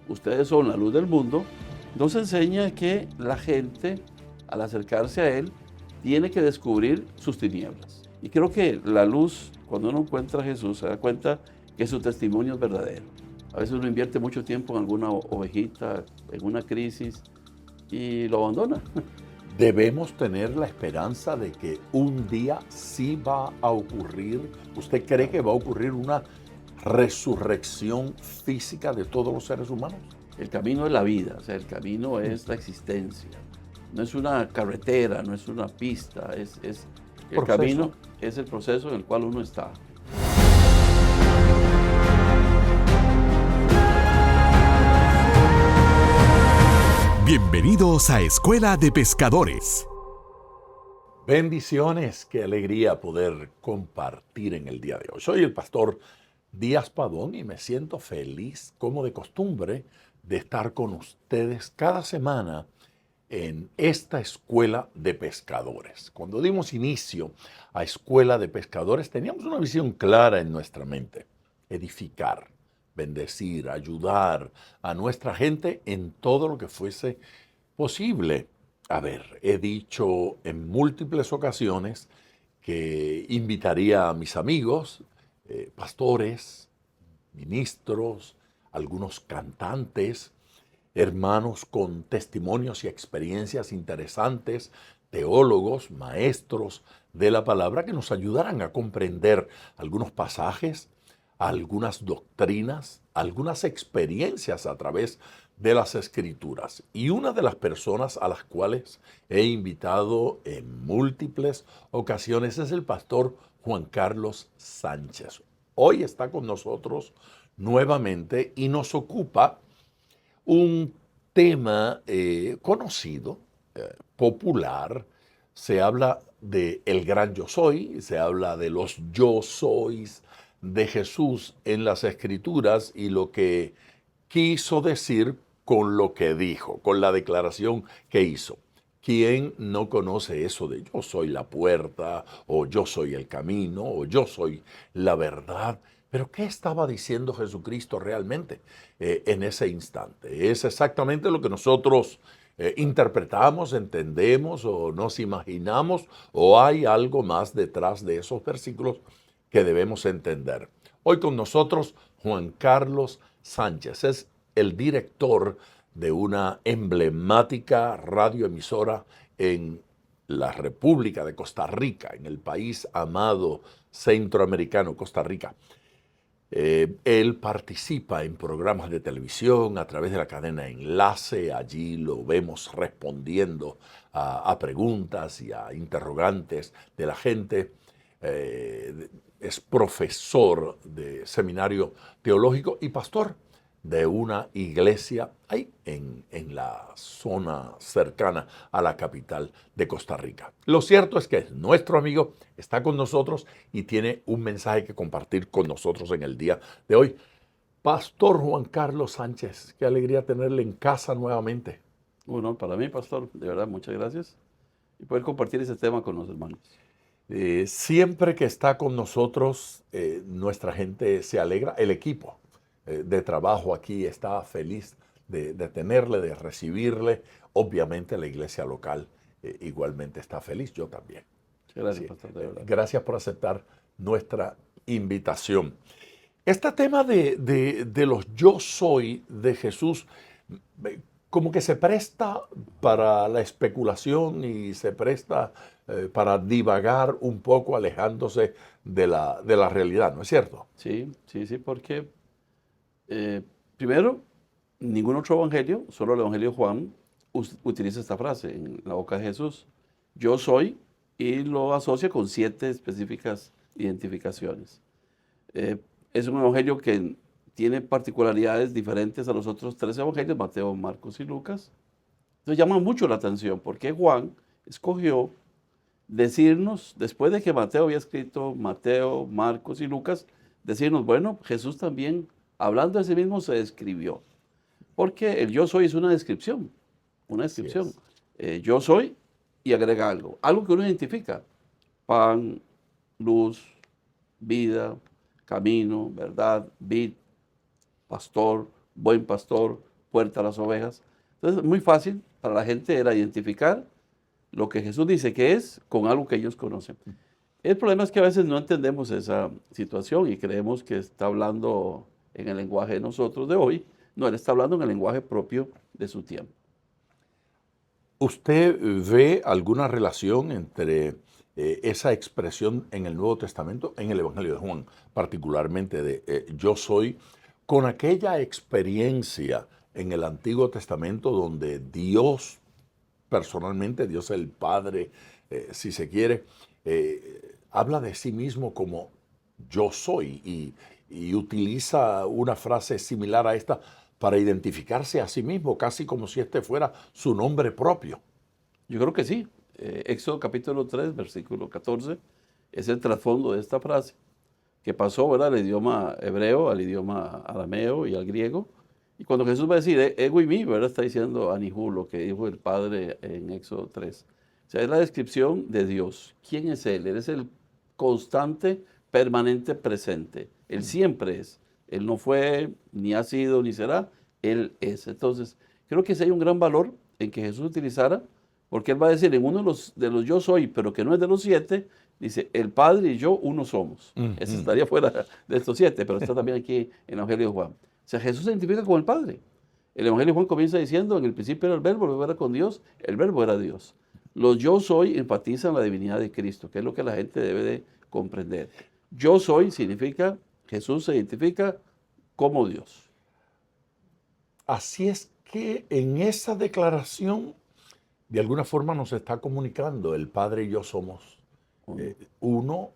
ustedes son la luz del mundo, nos enseña que la gente, al acercarse a Él, tiene que descubrir sus tinieblas. Y creo que la luz, cuando uno encuentra a Jesús, se da cuenta que su testimonio es verdadero. A veces uno invierte mucho tiempo en alguna ovejita, en una crisis, y lo abandona. Debemos tener la esperanza de que un día sí va a ocurrir. ¿Usted cree que va a ocurrir una resurrección física de todos los seres humanos? El camino es la vida, o sea, el camino es la existencia. No es una carretera, no es una pista, el Proceso. camino es el proceso en el cual uno está. Bienvenidos a Escuela de Pescadores. Bendiciones, qué alegría poder compartir en el día de hoy. Soy el pastor Díaz Padón y me siento feliz, como de costumbre, de estar con ustedes cada semana en esta Escuela de Pescadores. Cuando dimos inicio a Escuela de Pescadores, teníamos una visión clara en nuestra mente: edificar, bendecir, ayudar a nuestra gente en todo lo que fuese posible. A ver, he dicho en múltiples ocasiones que invitaría a mis amigos, pastores, ministros, algunos cantantes, hermanos con testimonios y experiencias interesantes, teólogos, maestros de la palabra, que nos ayudaran a comprender algunos pasajes, algunas doctrinas, algunas experiencias a través de las Escrituras. Y una de las personas a las cuales he invitado en múltiples ocasiones es el pastor Juan Carlos Sánchez. Hoy está con nosotros nuevamente y nos ocupa un tema conocido, popular. Se habla de el gran yo soy, se habla de los yo sois de Jesús en las Escrituras y lo que quiso decir con lo que dijo, con la declaración que hizo. ¿Quién no conoce eso de yo soy la puerta, o yo soy el camino, o yo soy la verdad? Pero ¿qué estaba diciendo Jesucristo realmente en ese instante? Es exactamente lo que nosotros interpretamos, entendemos o nos imaginamos, o hay algo más detrás de esos versículos que debemos entender. Hoy con nosotros Juan Carlos Sánchez es el director de una emblemática radioemisora en la República de Costa Rica, en el país amado centroamericano, Costa Rica. Él participa en programas de televisión a través de la cadena Enlace. Allí lo vemos respondiendo a preguntas y a interrogantes de la gente. Es profesor de seminario teológico y pastor de una iglesia ahí en la zona cercana a la capital de Costa Rica. Lo cierto es que nuestro amigo está con nosotros y tiene un mensaje que compartir con nosotros en el día de hoy. Pastor Juan Carlos Sánchez, qué alegría tenerle en casa nuevamente. Bueno, para mí, pastor, de verdad, muchas gracias. Y poder compartir ese tema con los hermanos. Siempre que está con nosotros, nuestra gente se alegra. El equipo de trabajo aquí está feliz de tenerle, de recibirle. Obviamente la iglesia local igualmente está feliz, yo también. Muchas gracias, Sí. pastor, de verdad. Gracias por aceptar nuestra invitación. Este tema de los yo soy de Jesús, como que se presta para la especulación y se presta para divagar un poco alejándose de la realidad, ¿no es cierto? Sí, sí, sí, porque primero, ningún otro evangelio, solo el evangelio de Juan, utiliza esta frase en la boca de Jesús. Yo soy, y lo asocia con 7 específicas identificaciones. Es un evangelio que tiene particularidades diferentes a los otros 3 evangelios, Mateo, Marcos y Lucas. Entonces llama mucho la atención porque Juan escogió decirnos, después de que Mateo había escrito Mateo, Marcos y Lucas, decirnos, bueno, Jesús también, hablando de sí mismo, se describió. Porque el yo soy es una descripción, una Así descripción. es. Yo soy y agrega algo que uno identifica. Pan, luz, vida, camino, verdad, vid, pastor, buen pastor, puerta a las ovejas. Entonces, muy fácil para la gente era identificar lo que Jesús dice que es con algo que ellos conocen. El problema es que a veces no entendemos esa situación y creemos que está hablando en el lenguaje de nosotros de hoy. No, él está hablando en el lenguaje propio de su tiempo. ¿Usted ve alguna relación entre esa expresión en el Nuevo Testamento, en el Evangelio de Juan, particularmente de yo soy, con aquella experiencia en el Antiguo Testamento donde Dios, personalmente, Dios el Padre, si se quiere, habla de sí mismo como yo soy y utiliza una frase similar a esta para identificarse a sí mismo, casi como si este fuera su nombre propio? Yo creo que sí. Éxodo capítulo 3, versículo 14, es el trasfondo de esta frase, que pasó, ¿verdad?, del idioma hebreo al idioma arameo y al griego. Y cuando Jesús va a decir, ego y mí, ¿verdad?, está diciendo Anihu, lo que dijo el Padre en Éxodo 3. O sea, es la descripción de Dios. ¿Quién es Él? Él es el constante, permanente, presente. Él siempre es. Él no fue, ni ha sido, ni será. Él es. Entonces, creo que sí hay un gran valor en que Jesús utilizara, porque Él va a decir en uno de los yo soy, pero que no es de los 7, dice, el Padre y yo uno somos. Ese estaría fuera de estos 7, pero está también aquí en el Evangelio de Juan. O sea, Jesús se identifica con el Padre. El Evangelio de Juan comienza diciendo, en el principio era el verbo era con Dios, el verbo era Dios. Los yo soy enfatizan la divinidad de Cristo, que es lo que la gente debe de comprender. Yo soy significa, Jesús se identifica como Dios. Así es que en esa declaración, de alguna forma nos está comunicando, el Padre y yo somos uno.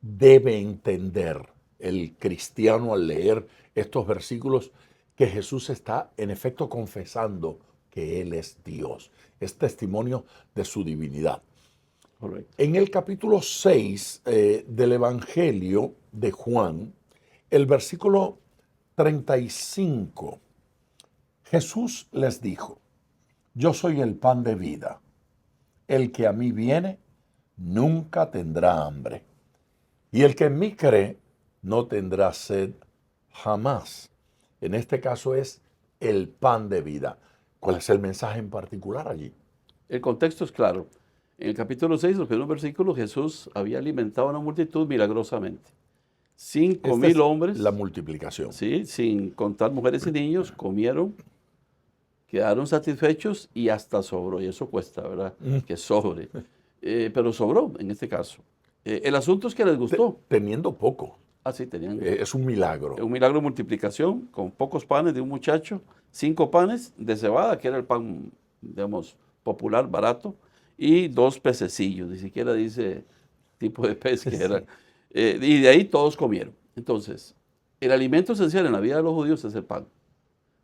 Debe entender el cristiano al leer estos versículos que Jesús está en efecto confesando que Él es Dios. Es testimonio de su divinidad. Correcto. En el capítulo 6 del Evangelio de Juan, el versículo 35, Jesús les dijo, yo soy el pan de vida. El que a mí viene nunca tendrá hambre. Y el que en mí cree no tendrá sed jamás. En este caso es el pan de vida. ¿Cuál es el mensaje en particular allí? El contexto es claro. En el capítulo 6, los primeros versículos, Jesús había alimentado a una multitud milagrosamente. 5,000 hombres. La multiplicación. Sí, sin contar mujeres y niños, comieron, quedaron satisfechos y hasta sobró. Y eso cuesta, ¿verdad? Que sobre. Pero sobró en este caso. El asunto es que les gustó. Teniendo poco. Ah, sí, tenían. Es un milagro. Un milagro de multiplicación con pocos panes de un muchacho, 5 panes de cebada, que era el pan, digamos, popular, barato, y 2 pececillos, ni siquiera dice tipo de pez que era. Y de ahí todos comieron. Entonces, el alimento esencial en la vida de los judíos es el pan.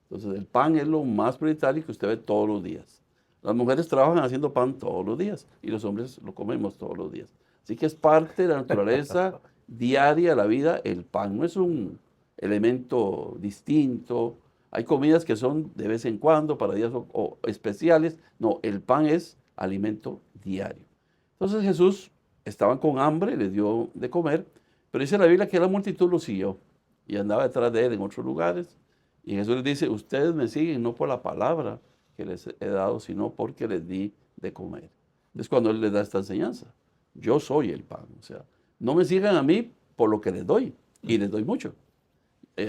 Entonces, el pan es lo más prioritario que usted ve todos los días. Las mujeres trabajan haciendo pan todos los días y los hombres lo comemos todos los días. Así que es parte de la naturaleza diaria de la vida. El pan no es un elemento distinto. Hay comidas que son de vez en cuando para días o especiales. No, el pan es alimento diario. Entonces Jesús estaban con hambre, les dio de comer, pero dice la Biblia que la multitud lo siguió y andaba detrás de él en otros lugares. Y Jesús les dice, ustedes me siguen no por la palabra que les he dado, sino porque les di de comer. Es cuando él les da esta enseñanza. Yo soy el pan. O sea, no me sigan a mí por lo que les doy, y les doy mucho.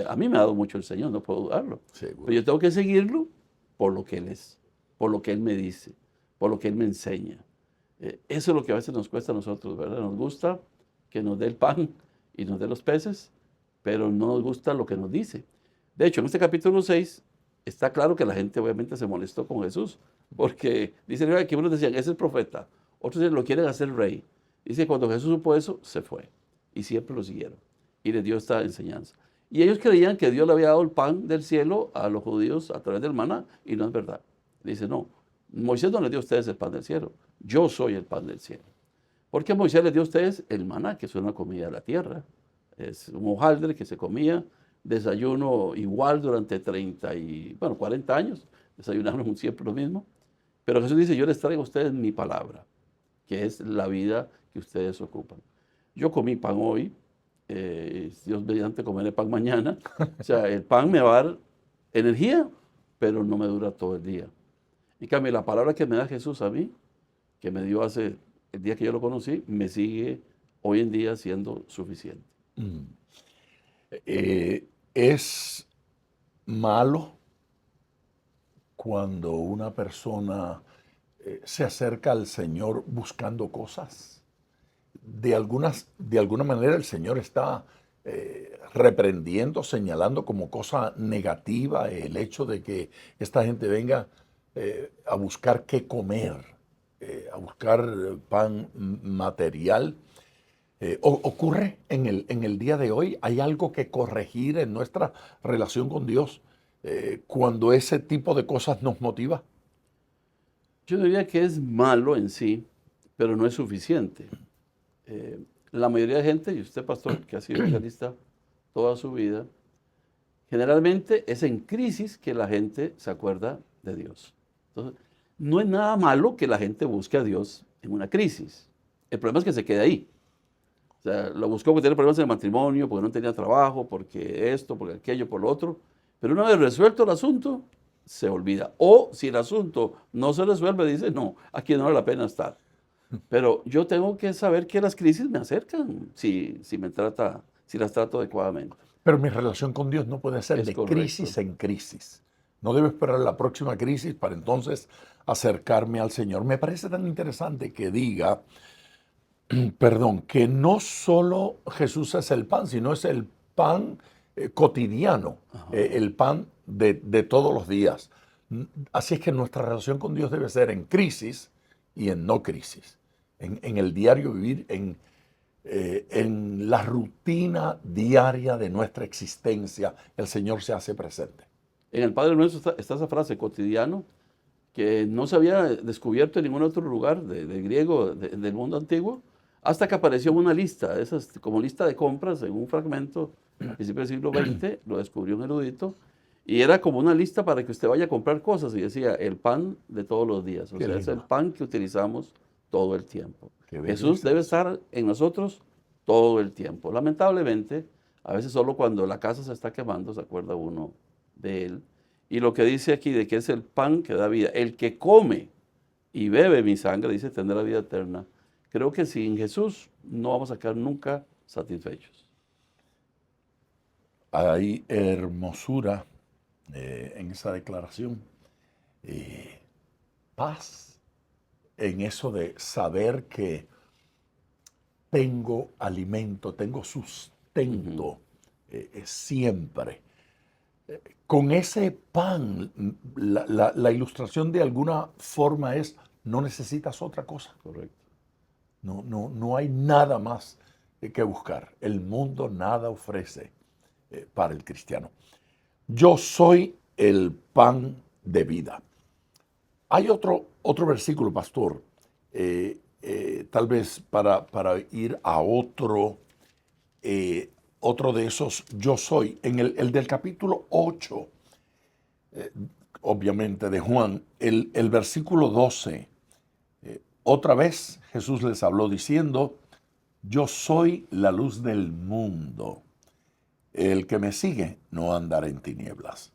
A mí me ha dado mucho el Señor, no puedo dudarlo. Seguro. Pero yo tengo que seguirlo por lo que Él es, por lo que Él me dice, por lo que Él me enseña. Eso es lo que a veces nos cuesta a nosotros, ¿verdad? Nos gusta que nos dé el pan y nos dé los peces, pero no nos gusta lo que nos dice. De hecho, en este capítulo 6 está claro que la gente obviamente se molestó con Jesús, porque dicen que unos decían, ese es el profeta, otros decían, lo quieren hacer rey. Dice que cuando Jesús supo eso, se fue, y siempre lo siguieron, y les dio esta enseñanza. Y ellos creían que Dios le había dado el pan del cielo a los judíos a través del maná, y no es verdad. Dice, no, Moisés no les dio a ustedes el pan del cielo, yo soy el pan del cielo. Porque Moisés les dio a ustedes el maná, que es una comida de la tierra, es un hojaldre que se comía, desayuno igual durante 40 años, desayunaron siempre lo mismo. Pero Jesús dice, yo les traigo a ustedes mi palabra, que es la vida que ustedes ocupan. Yo comí pan hoy, Dios mediante comeré pan mañana. O sea, el pan me va a dar energía, pero no me dura todo el día. En cambio, la palabra que me da Jesús a mí, que me dio hace el día que yo lo conocí, me sigue hoy en día siendo suficiente. Mm. Es malo cuando una persona se acerca al Señor buscando cosas. De alguna manera el Señor está reprendiendo, señalando como cosa negativa el hecho de que esta gente venga a buscar qué comer, a buscar pan material. ¿Ocurre en el día de hoy? ¿Hay algo que corregir en nuestra relación con Dios cuando ese tipo de cosas nos motiva? Yo diría que es malo en sí, pero no es suficiente. La mayoría de gente, y usted, pastor, que ha sido evangelista toda su vida, generalmente es en crisis que la gente se acuerda de Dios. Entonces, no es nada malo que la gente busque a Dios en una crisis. El problema es que se quede ahí. O sea, lo buscó porque tenía problemas en el matrimonio, porque no tenía trabajo, porque esto, porque aquello, por lo otro. Pero una vez resuelto el asunto, se olvida. O si el asunto no se resuelve, dice, no, aquí no vale la pena estar. Pero yo tengo que saber que las crisis me acercan si las trato adecuadamente. Pero mi relación con Dios no puede ser Es de correcto. crisis en crisis. No debo esperar la próxima crisis para entonces acercarme al Señor. Me parece tan interesante que diga, perdón, que no solo Jesús es el pan, sino es el pan cotidiano, el pan de todos los días. Así es que nuestra relación con Dios debe ser en crisis y en no crisis, en el diario vivir, en la rutina diaria de nuestra existencia, el Señor se hace presente. En el Padre Nuestro está esa frase cotidiano que no se había descubierto en ningún otro lugar del griego del mundo antiguo, hasta que apareció una lista, esas como lista de compras en un fragmento a principios del siglo XX, lo descubrió un erudito, y era como una lista para que usted vaya a comprar cosas, y decía el pan de todos los días, o Qué sea, es el lindo. pan que utilizamos todo el tiempo. Qué Jesús belleza. debe estar en nosotros todo el tiempo. Lamentablemente, a veces solo cuando la casa se está quemando se acuerda uno de él. Y lo que dice aquí de que es el pan que da vida, el que come y bebe mi sangre, dice, tendrá vida eterna. Creo que sin Jesús no vamos a quedar nunca satisfechos. Hay hermosura en esa declaración. Paz en eso de saber que tengo alimento, tengo sustento siempre. Con ese pan, la ilustración de alguna forma es, no necesitas otra cosa. Correcto. No hay nada más que buscar. El mundo nada ofrece para el cristiano. Yo soy el pan de vida. Hay otro versículo, pastor, tal vez para ir a otro de esos yo soy. En el del capítulo 8, obviamente de Juan, el versículo 12, otra vez Jesús les habló diciendo, yo soy la luz del mundo. El que me sigue no andará en tinieblas,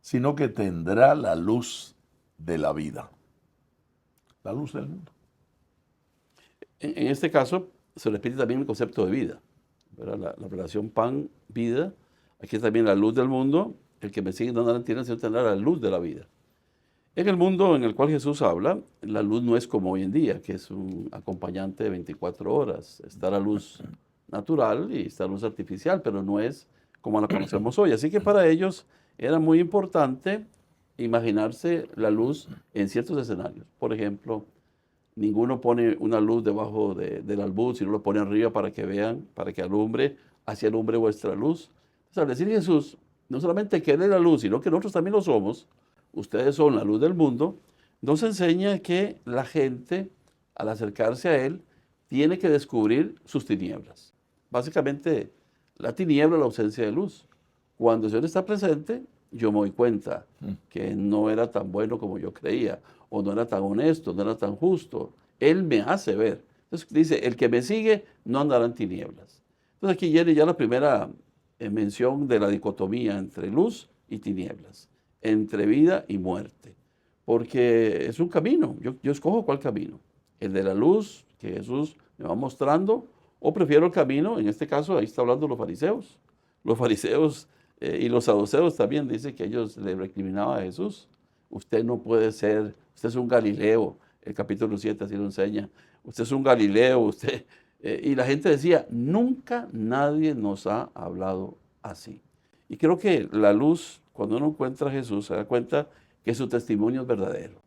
sino que tendrá la luz de la vida. La luz del mundo. En este caso, se repite también el concepto de vida, ¿verdad? La relación pan-vida. Aquí también la luz del mundo. El que me sigue no andará en tinieblas, sino tendrá la luz de la vida. En el mundo en el cual Jesús habla, la luz no es como hoy en día, que es un acompañante de 24 horas. Está la luz natural y está la luz artificial, pero no es como la conocemos hoy. Así que para ellos era muy importante imaginarse la luz en ciertos escenarios. Por ejemplo, ninguno pone una luz debajo del albud, sino lo pone arriba para que vean, para que alumbre, hacia alumbre vuestra luz. Entonces, al decir Jesús, no solamente que Él es la luz, sino que nosotros también lo somos, ustedes son la luz del mundo, nos enseña que la gente, al acercarse a Él, tiene que descubrir sus tinieblas. Básicamente, la tiniebla es la ausencia de luz. Cuando el Señor está presente, yo me doy cuenta que no era tan bueno como yo creía, o no era tan honesto, no era tan justo. Él me hace ver. Entonces dice, el que me sigue no andará en tinieblas. Entonces aquí viene ya la primera mención de la dicotomía entre luz y tinieblas, entre vida y muerte. Porque es un camino, yo escojo cuál camino, el de la luz que Jesús me va mostrando, o prefiero el camino, en este caso ahí está hablando los fariseos. Los fariseos y los saduceos también dicen que ellos le recriminaban a Jesús. Usted no puede ser, usted es un Galileo, el capítulo 7 así lo enseña. Usted es un Galileo, usted... y la gente decía, nunca nadie nos ha hablado así. Y creo que la luz, cuando uno encuentra a Jesús, se da cuenta que su testimonio es verdadero.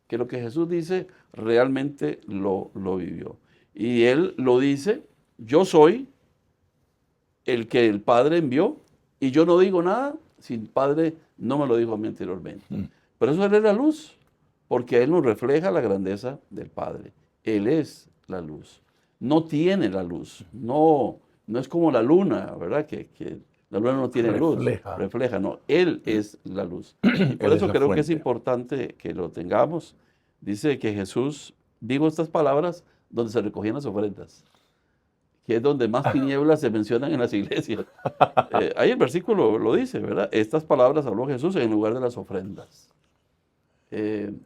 Que lo que Jesús dice realmente lo vivió. Y Él lo dice, yo soy el que el Padre envió y yo no digo nada si el Padre no me lo dijo a mí anteriormente. Por eso Él es la luz, porque Él nos refleja la grandeza del Padre. Él es la luz. No tiene la luz. No es como la luna, ¿verdad? Que la luna no tiene luz. Refleja, no. Él es la luz. Y por eso creo que es importante que lo tengamos. Dice que Jesús dijo estas palabras donde se recogían las ofrendas, que es donde más tinieblas se mencionan en las iglesias. Ahí el versículo lo dice, ¿verdad? Estas palabras habló Jesús en lugar de las ofrendas.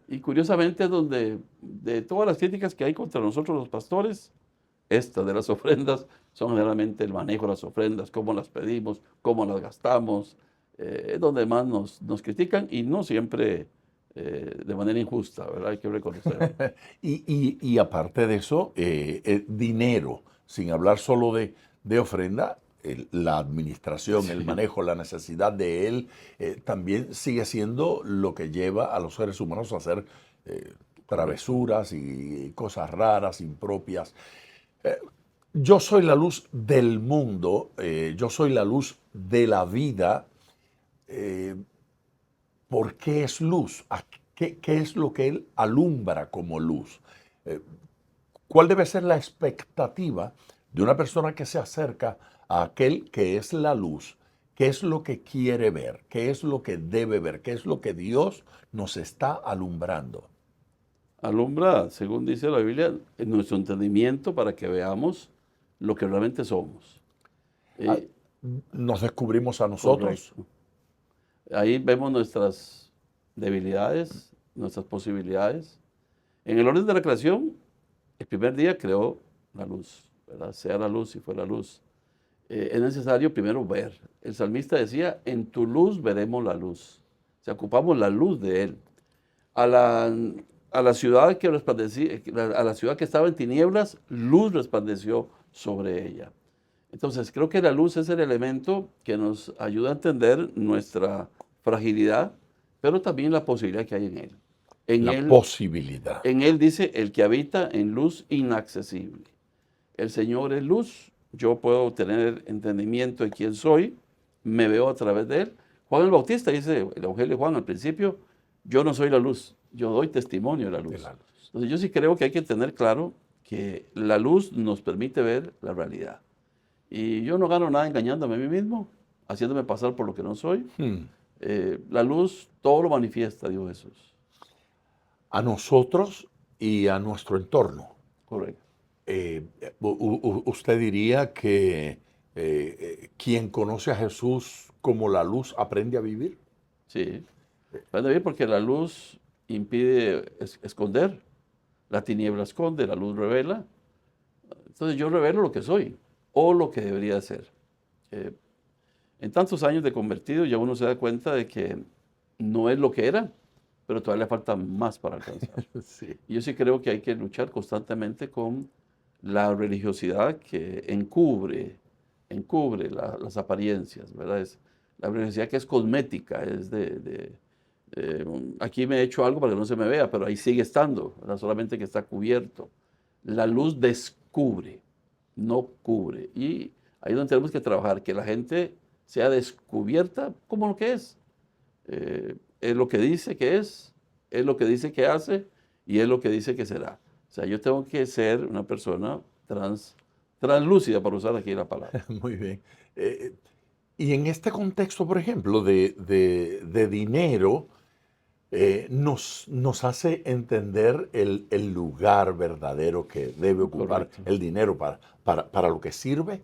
Y curiosamente es donde, de todas las críticas que hay contra nosotros los pastores, estas de las ofrendas son generalmente el manejo de las ofrendas, cómo las pedimos, cómo las gastamos, es donde más nos critican y no siempre de manera injusta, ¿verdad? Hay que reconocerlo. Y aparte de eso, dinero, sin hablar solo de ofrenda, la administración, el manejo, la necesidad de él, también sigue siendo lo que lleva a los seres humanos a hacer travesuras y cosas raras, impropias. Yo soy la luz del mundo, yo soy la luz de la vida. ¿Por qué es luz? ¿Qué es lo que él alumbra como luz? ¿Cuál debe ser la expectativa de una persona que se acerca a aquel que es la luz? ¿Qué es lo que quiere ver? ¿Qué es lo que debe ver? ¿Qué es lo que Dios nos está alumbrando? Alumbra, según dice la Biblia, en nuestro entendimiento para que veamos lo que realmente somos. Nos descubrimos a nosotros. Correcto. Ahí vemos nuestras debilidades, nuestras posibilidades. En el orden de la creación, el primer día creó la luz, ¿verdad? Sea la luz y fue la luz. Es necesario primero ver. El salmista decía, en tu luz veremos la luz. O sea, ocupamos la luz de Él. A la ciudad que resplandecía, a la ciudad que estaba en tinieblas, luz resplandeció sobre ella. Entonces, creo que la luz es el elemento que nos ayuda a entender nuestra fragilidad, pero también la posibilidad que hay en Él. La posibilidad. En Él dice, el que habita en luz inaccesible. El Señor es luz, yo puedo tener entendimiento de quién soy, me veo a través de Él. Juan el Bautista dice, el Evangelio de Juan al principio, yo no soy la luz, yo doy testimonio de la luz. Entonces yo sí creo que hay que tener claro que la luz nos permite ver la realidad. Y yo no gano nada engañándome a mí mismo, haciéndome pasar por lo que no soy. La luz todo lo manifiesta, dijo Jesús. A nosotros y a nuestro entorno. Correcto. ¿Usted diría que quien conoce a Jesús como la luz aprende a vivir? Sí, aprende a vivir porque la luz impide esconder, la tiniebla esconde, la luz revela. Entonces yo revelo lo que soy o lo que debería ser. En tantos años de convertido ya uno se da cuenta de que no es lo que era, pero todavía le falta más para alcanzar. Sí. Y yo sí creo que hay que luchar constantemente con la religiosidad que encubre las apariencias, ¿verdad? Es la religiosidad que es cosmética, es aquí me he hecho algo para que no se me vea, pero ahí sigue estando, ¿verdad? Solamente que está cubierto. La luz descubre, no cubre. Y ahí es donde tenemos que trabajar, que la gente sea descubierta como lo que es. Es lo que dice que es lo que dice que hace y es lo que dice que será. O sea, yo tengo que ser una persona translúcida, para usar aquí la palabra. Muy bien. Y en este contexto, por ejemplo, de dinero, nos hace entender el lugar verdadero que debe ocupar Correcto. el dinero para lo que sirve.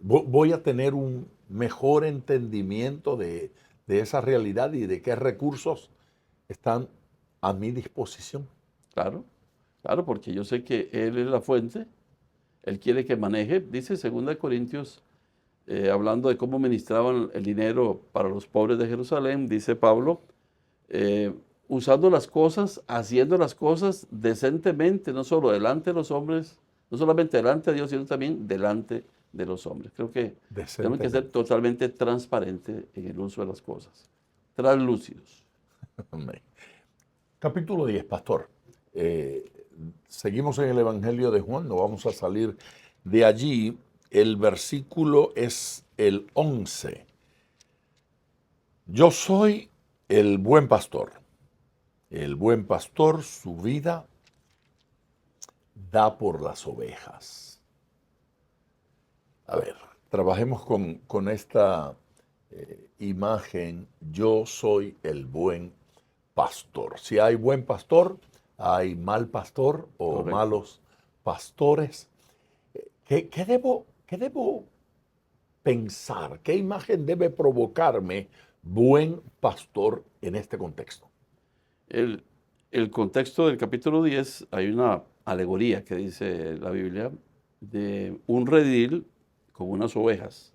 Voy a tener un mejor entendimiento de de esa realidad y de qué recursos están a mi disposición. Claro, claro, porque yo sé que Él es la fuente, Él quiere que maneje, dice 2 Corintios, hablando de cómo ministraban el dinero para los pobres de Jerusalén, dice Pablo, eh, usando las cosas, haciendo las cosas decentemente, no solo delante de los hombres, no solamente delante de Dios, sino también delante de los hombres. Creo que tenemos que ser Decentemente. totalmente transparentes en el uso de las cosas, translúcidos. Amén. Capítulo 10, pastor. Seguimos en el Evangelio de Juan, no vamos a salir de allí. El versículo es el 11. Yo soy el buen pastor. El buen pastor su vida da por las ovejas. A ver, trabajemos con esta imagen. Yo soy el buen pastor. Si hay buen pastor, hay mal pastor o Correcto. malos pastores. ¿Qué debo pensar? ¿Qué imagen debe provocarme buen pastor en este contexto? El contexto del capítulo 10, hay una alegoría que dice la Biblia de un redil con unas ovejas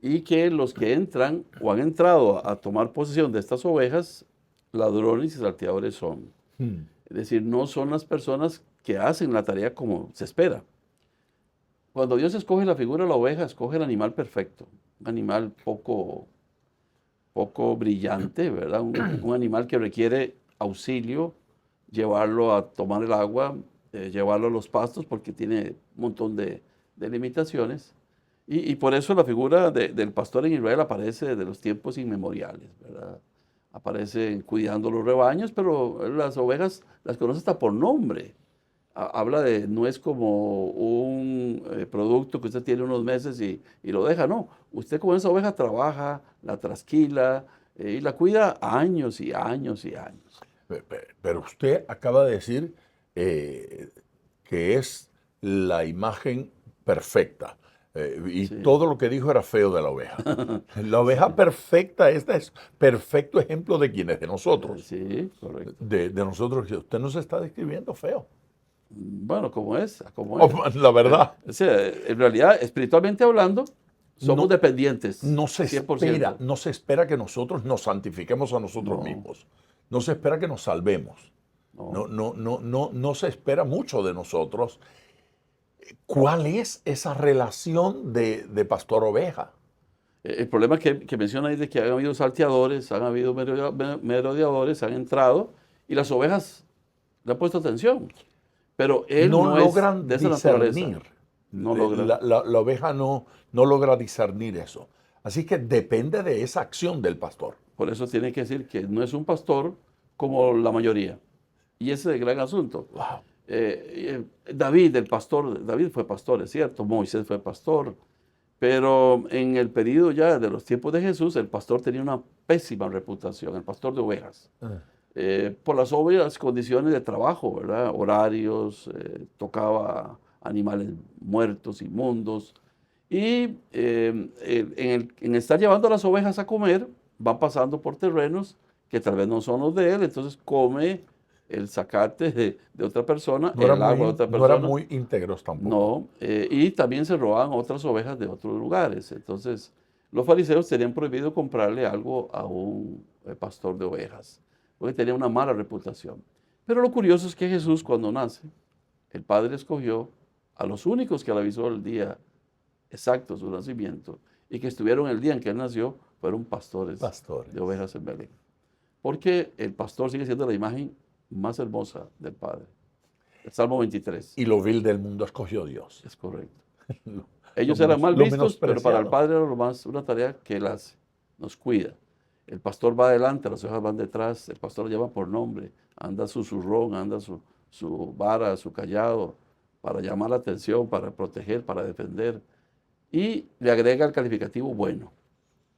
y que los que entran o han entrado a tomar posesión de estas ovejas, ladrones y salteadores son. Es decir, no son las personas que hacen la tarea como se espera. Cuando Dios escoge la figura de la oveja, escoge el animal perfecto, un animal poco brillante, ¿verdad? Un animal que requiere auxilio, llevarlo a tomar el agua, llevarlo a los pastos, porque tiene un montón de limitaciones. Y por eso la figura del pastor en Israel aparece desde los tiempos inmemoriales, ¿verdad? Aparece cuidando los rebaños, pero las ovejas las conoce hasta por nombre. Habla de, no es como un producto que usted tiene unos meses y lo deja, no. Usted con esa oveja trabaja, la trasquila y la cuida años y años y años. Pero usted acaba de decir que es la imagen perfecta. Y Sí. todo lo que dijo era feo de la oveja. La oveja perfecta, esta es perfecto ejemplo de quién es, de nosotros. Sí, correcto. De nosotros, usted nos está describiendo feo. Bueno, como es, como es. La verdad, O sea, en realidad, espiritualmente hablando, somos No- dependientes. no se 100%. espera que nosotros nos santifiquemos a nosotros No. mismos. No se espera que nos salvemos. No. No se espera mucho de nosotros. ¿Cuál es esa relación de pastor oveja? El problema que menciona es de que han habido salteadores, han habido merodeadores, han entrado y las ovejas le han puesto atención. Pero él No no es logran de esa naturaleza. discernir. No logran. La oveja no logra discernir eso. Así que depende de esa acción del pastor. Por eso tiene que decir que no es un pastor como la mayoría. Y ese es el gran asunto. Wow. David, el pastor, David fue pastor, es cierto, Moisés fue pastor, pero en el periodo ya de los tiempos de Jesús, el pastor tenía una pésima reputación, el pastor de ovejas, por las obvias condiciones de trabajo, ¿verdad? Horarios, tocaba animales muertos, inmundos, y en estar llevando a las ovejas a comer, van pasando por terrenos que tal vez no son los de él, entonces come el zacate de otra persona, No, el agua de otra no eran persona. muy íntegros tampoco. No, y también se robaban otras ovejas de otros lugares. Entonces, los fariseos tenían prohibido comprarle algo a un pastor de ovejas, porque tenía una mala reputación. Pero lo curioso es que Jesús, cuando nace, el Padre escogió a los únicos que le avisó el día exacto de su nacimiento y que estuvieron el día en que él nació, fueron pastores Pastores. de ovejas en Belén. Porque el pastor sigue siendo la imagen más hermosa del Padre. El Salmo 23. Y lo vil del mundo escogió Dios. Es correcto. Lo- Ellos lo eran mal lo vistos, pero para el menospreciado. Padre era lo más una tarea que Él hace. Nos cuida. El pastor va adelante, las ovejas van detrás. El pastor lo llama por nombre. Anda su zurrón, anda su vara, su callado, para llamar la atención, para proteger, para defender. Y le agrega el calificativo bueno.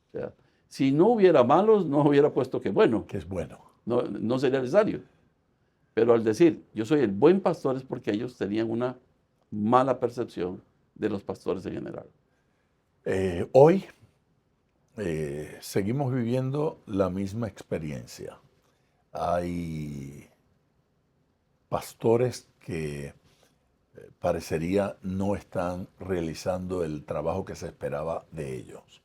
O sea, si no hubiera malos, no hubiera puesto que bueno. Que es bueno. No sería necesario. Pero al decir, yo soy el buen pastor, es porque ellos tenían una mala percepción de los pastores en general. Hoy seguimos viviendo la misma experiencia. Hay pastores que parecería no están realizando el trabajo que se esperaba de ellos.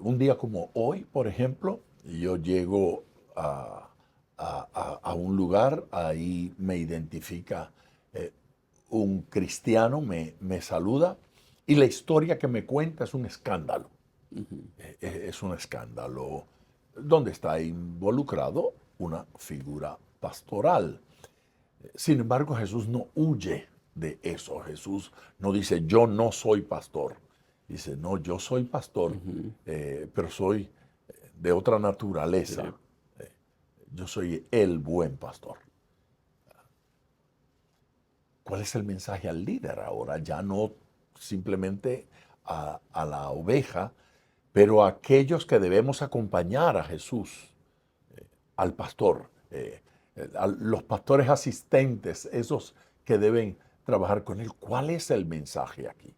Un día como hoy, por ejemplo, yo llego a un lugar, ahí me identifica un cristiano, me saluda y la historia que me cuenta es un escándalo. Es un escándalo donde está involucrado una figura pastoral. Sin embargo, Jesús no huye de eso. Jesús no dice, yo no soy pastor. Dice, no, yo soy pastor, pero soy de otra naturaleza. Sí. Yo soy el buen pastor. ¿Cuál es el mensaje al líder ahora? Ya no simplemente a la oveja, pero a aquellos que debemos acompañar a Jesús, al pastor, a los pastores asistentes, esos que deben trabajar con él. ¿Cuál es el mensaje aquí?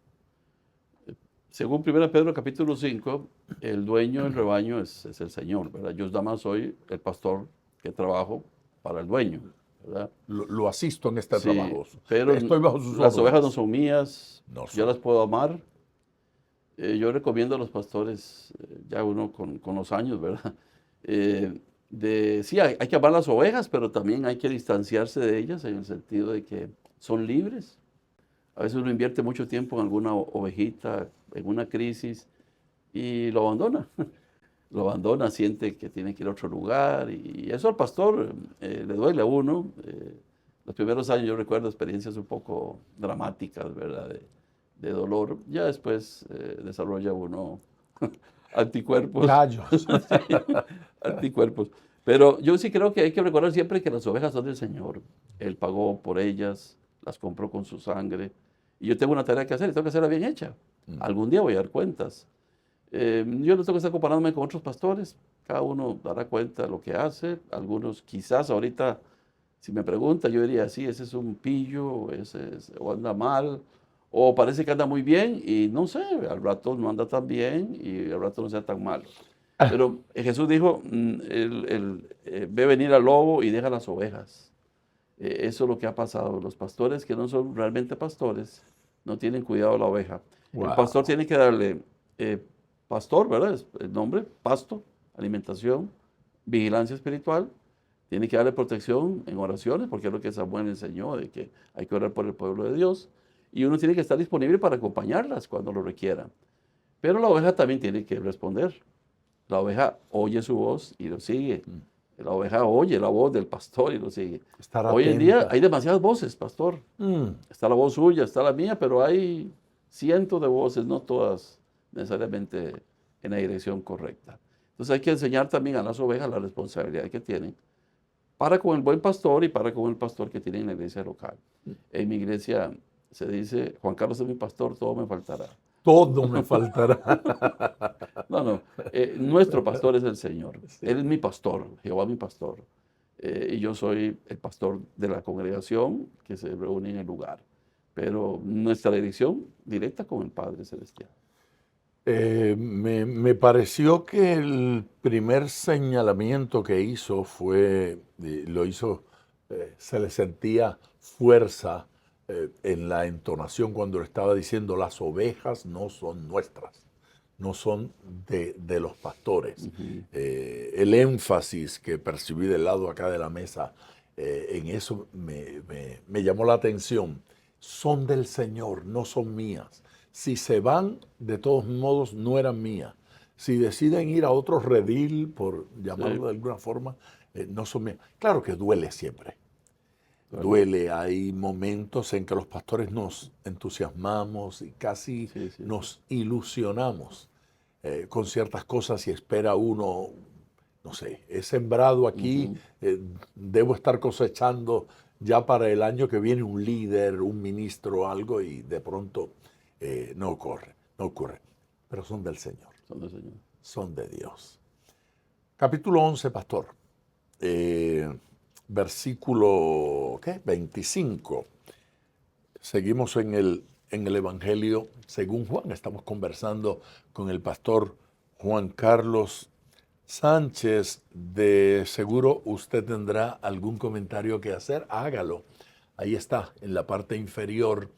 Según 1 Pedro capítulo 5, el dueño del rebaño es el Señor, ¿verdad? Yo nada más soy el pastor que trabajo para el dueño, ¿verdad? Lo asisto en este Sí, trabajo. pero Estoy bajo sus las ovejas no órdenes. son mías, No yo son. las puedo amar. Yo recomiendo a los pastores, ya uno con los años, ¿verdad? Sí, hay que amar las ovejas, pero también hay que distanciarse de ellas en el sentido de que son libres. A veces uno invierte mucho tiempo en alguna ovejita, en una crisis, y lo abandona. Lo abandona, siente que tiene que ir a otro lugar, y eso al pastor le duele a uno. Los primeros años yo recuerdo experiencias un poco dramáticas, ¿verdad? De dolor. Ya después desarrolla uno anticuerpos. Callos. Sí, anticuerpos. Pero yo sí creo que hay que recordar siempre que las ovejas son del Señor. Él pagó por ellas, las compró con su sangre. Y yo tengo una tarea que hacer y tengo que hacerla bien hecha. Algún día voy a dar cuentas. Yo no tengo que estar comparándome con otros pastores. Cada uno dará cuenta de lo que hace. Algunos quizás ahorita, si me pregunta, yo diría, sí, ese es un pillo, o anda mal, o parece que anda muy bien, y no sé, al rato no anda tan bien y al rato no sea tan malo. Pero Jesús dijo, ve venir al lobo y deja las ovejas. Eso es lo que ha pasado. Los pastores que no son realmente pastores no tienen cuidado de la oveja. El Wow. pastor tiene que darle pastor, ¿verdad? Es el nombre, pasto, alimentación, vigilancia espiritual. Tiene que darle protección en oraciones, porque es lo que Samuel enseñó, de que hay que orar por el pueblo de Dios. Y uno tiene que estar disponible para acompañarlas cuando lo requieran. Pero la oveja también tiene que responder. La oveja oye su voz y lo sigue. La oveja oye la voz del pastor y lo sigue. Estar Hoy en día atenta. hay demasiadas voces, pastor. Mm. Está la voz suya, está la mía, pero hay cientos de voces, no todas necesariamente en la dirección correcta. Entonces hay que enseñar también a las ovejas la responsabilidad que tienen para con el buen pastor y para con el pastor que tiene en la iglesia local. En mi iglesia se dice, Juan Carlos es mi pastor, todo me faltará. Todo me faltará. No, nuestro pastor es el Señor. Sí. Él es mi pastor, Jehová mi pastor. Y yo soy el pastor de la congregación que se reúne en el lugar. Pero nuestra dirección directa con el Padre Celestial. Me pareció que el primer señalamiento que hizo lo hizo, se le sentía fuerza en la entonación cuando le estaba diciendo, las ovejas no son nuestras, no son de los pastores. El énfasis que percibí del lado acá de la mesa, en eso me llamó la atención. Son del Señor, no son mías. Si se van, de todos modos, no eran mías. Si deciden ir a otro redil, por llamarlo de alguna forma, no son mías. Claro que duele siempre. Claro. Duele. Hay momentos en que los pastores nos entusiasmamos y casi nos ilusionamos con ciertas cosas y espera uno, no sé, he sembrado aquí, debo estar cosechando ya para el año que viene un líder, un ministro, algo, y de pronto no ocurre. Pero son del Señor. Son del Señor. Son de Dios. Capítulo 11, pastor. Versículo 25. Seguimos en el Evangelio según Juan. Estamos conversando con el pastor Juan Carlos Sánchez, de seguro usted tendrá algún comentario que hacer, hágalo. Ahí está, en la parte inferior,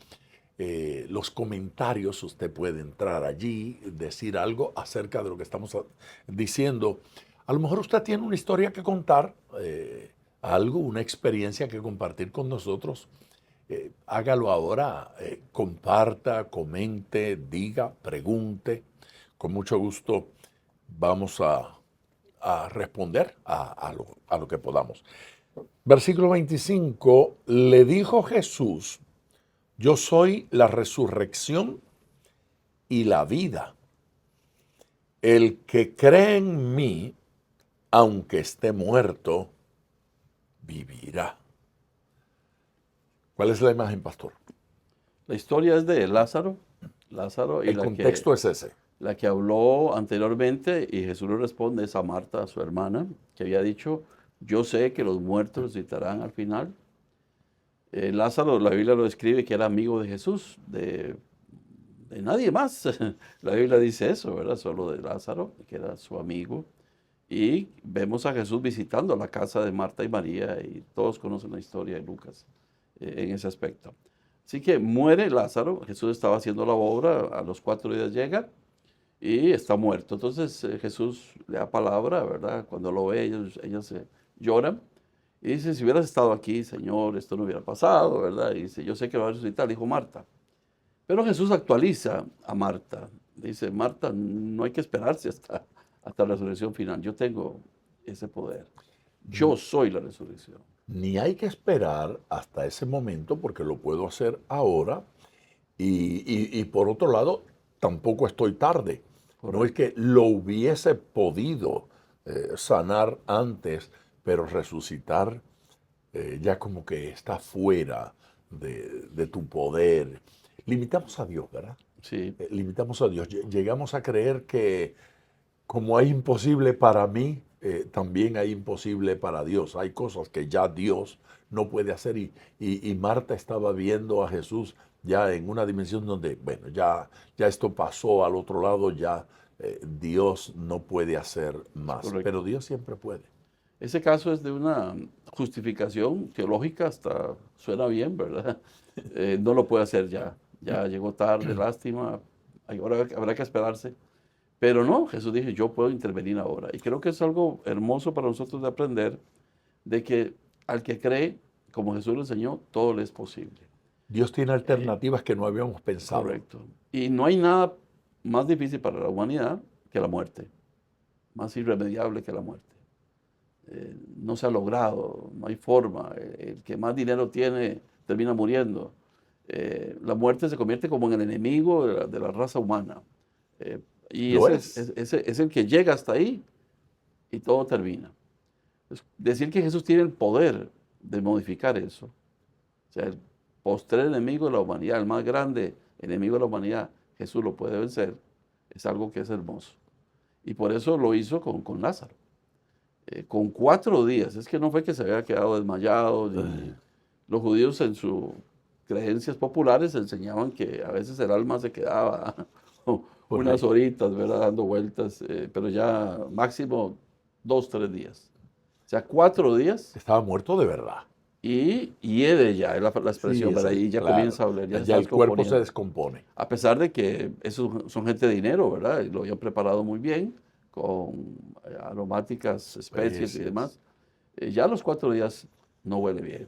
los comentarios. Usted puede entrar allí, decir algo acerca de lo que estamos diciendo. A lo mejor usted tiene una historia que contar, algo, una experiencia que compartir con nosotros. Hágalo ahora, comparta, comente, diga, pregunte. Con mucho gusto vamos a responder a lo que podamos. Versículo 25, le dijo Jesús: yo soy la resurrección y la vida. El que cree en mí, aunque esté muerto, vivirá. ¿Cuál es la imagen, pastor? La historia es de Lázaro. Lázaro y El contexto es ese. la que habló anteriormente, y Jesús le responde, es a Marta, su hermana, que había dicho, yo sé que los muertos resucitarán al final. Lázaro, la Biblia lo describe que era amigo de Jesús, de nadie más. La Biblia dice eso, ¿verdad? Solo de Lázaro, que era su amigo. Y vemos a Jesús visitando la casa de Marta y María, y todos conocen la historia de Lucas en ese aspecto. Así que muere Lázaro, Jesús estaba haciendo la obra, a los 4 días llega y está muerto. Entonces Jesús le da palabra, ¿verdad? Cuando lo ve, ellos lloran y dice, si hubieras estado aquí, Señor, esto no hubiera pasado, ¿verdad? Y dice, yo sé que va a resucitar, dijo Marta. Pero Jesús actualiza a Marta. Dice, Marta, no hay que esperarse hasta la resurrección final. Yo tengo ese poder. Yo soy la resurrección. Ni hay que esperar hasta ese momento porque lo puedo hacer ahora y por otro lado, tampoco estoy tarde. Correcto. No es que lo hubiese podido sanar antes, pero resucitar ya como que está fuera de tu poder. Limitamos a Dios, ¿verdad? Sí, Limitamos a Dios. Llegamos a creer que como hay imposible para mí, también hay imposible para Dios. Hay cosas que ya Dios no puede hacer y Marta estaba viendo a Jesús ya en una dimensión donde, bueno, ya esto pasó al otro lado, ya Dios no puede hacer más. correcto. Pero Dios siempre puede. Ese caso es de una justificación teológica, hasta suena bien, ¿verdad? No lo puede hacer ya. Ya llegó tarde, lástima. Ahora habrá que esperarse. Pero no, Jesús dijo, yo puedo intervenir ahora. Y creo que es algo hermoso para nosotros de aprender, de que al que cree, como Jesús lo enseñó, todo le es posible. Dios tiene alternativas que no habíamos pensado. Correcto. Y no hay nada más difícil para la humanidad que la muerte. Más irremediable que la muerte. No se ha logrado, no hay forma. El que más dinero tiene termina muriendo. La muerte se convierte como en el enemigo de la raza humana. Y Lo ese es el que llega hasta ahí y todo termina. Decir que Jesús tiene el poder de modificar eso, o sea, el postrer enemigo de la humanidad, el más grande enemigo de la humanidad, Jesús lo puede vencer, es algo que es hermoso. Y por eso lo hizo con Lázaro. Con 4 días, es que no fue que se había quedado desmayado. Los judíos en sus creencias populares enseñaban que a veces el alma se quedaba unas horitas, ¿verdad? Dando vueltas, pero ya máximo 2, 3 días. O sea, 4 días. Estaba muerto de verdad. Y hiede ya, es la expresión, Sí, ¿verdad? Y ya claro. comienza a oler, ya se Ya está el cuerpo se descomponiendo. descompone. A pesar de que esos son gente de dinero, ¿verdad? Y lo habían preparado muy bien, con aromáticas, especies y Especies. demás. Ya a los 4 días no huele bien.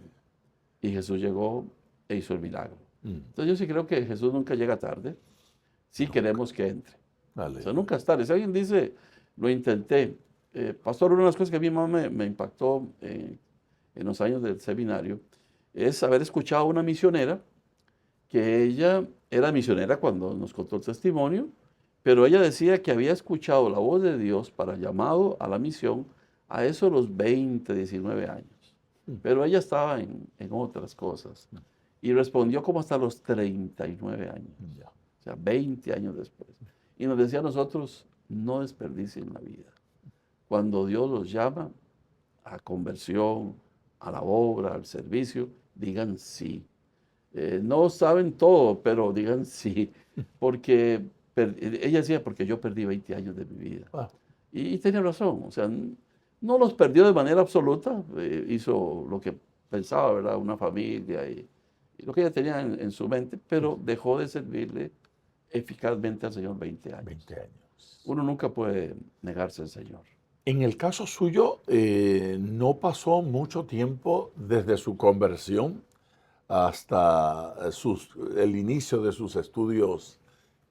Y Jesús llegó e hizo el milagro. Entonces yo sí creo que Jesús nunca llega tarde, si queremos que entre. Dale. O sea, nunca es tarde. Si alguien dice, lo intenté. Pastor, una de las cosas que a mí más me impactó en los años del seminario es haber escuchado a una misionera, que ella era misionera cuando nos contó el testimonio, pero ella decía que había escuchado la voz de Dios para llamado a la misión a eso de los 20, 19 años. Pero ella estaba en otras cosas y respondió como hasta los 39 años, Ya. o sea, 20 años después. Y nos decía a nosotros, no desperdicien la vida. Cuando Dios los llama a conversión, a la obra, al servicio, digan sí. No saben todo, pero digan sí, porque ella decía, porque yo perdí 20 años de mi vida. Ah, Y tenía razón, o sea, no los perdió de manera absoluta, hizo lo que pensaba, ¿verdad? Una familia y lo que ella tenía en su mente, pero dejó de servirle eficazmente al Señor 20 años. 20 años. Uno nunca puede negarse al Señor. En el caso suyo, no pasó mucho tiempo desde su conversión hasta el inicio de sus estudios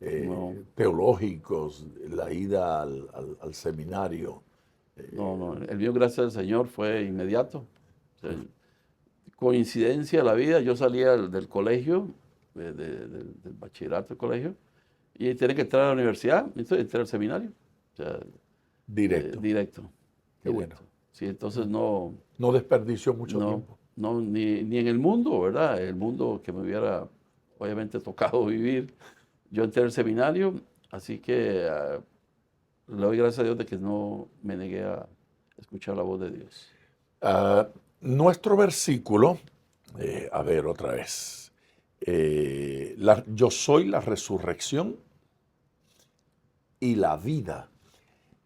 No. teológicos, la ida al seminario. No, el mío, gracias al Señor, fue inmediato. O sea, coincidencia de la vida, yo salía del colegio, del bachillerato del colegio, y tenía que entrar a la universidad, y entonces entré al seminario. O sea, Directo. directo. Qué bueno. Sí, entonces no, No desperdició mucho no, tiempo. no ni en el mundo, ¿verdad? El mundo que me hubiera obviamente tocado vivir. Yo entré al seminario, así que le doy gracias a Dios de que no me negué a escuchar la voz de Dios. Nuestro versículo, a ver otra vez, yo soy la resurrección y la vida.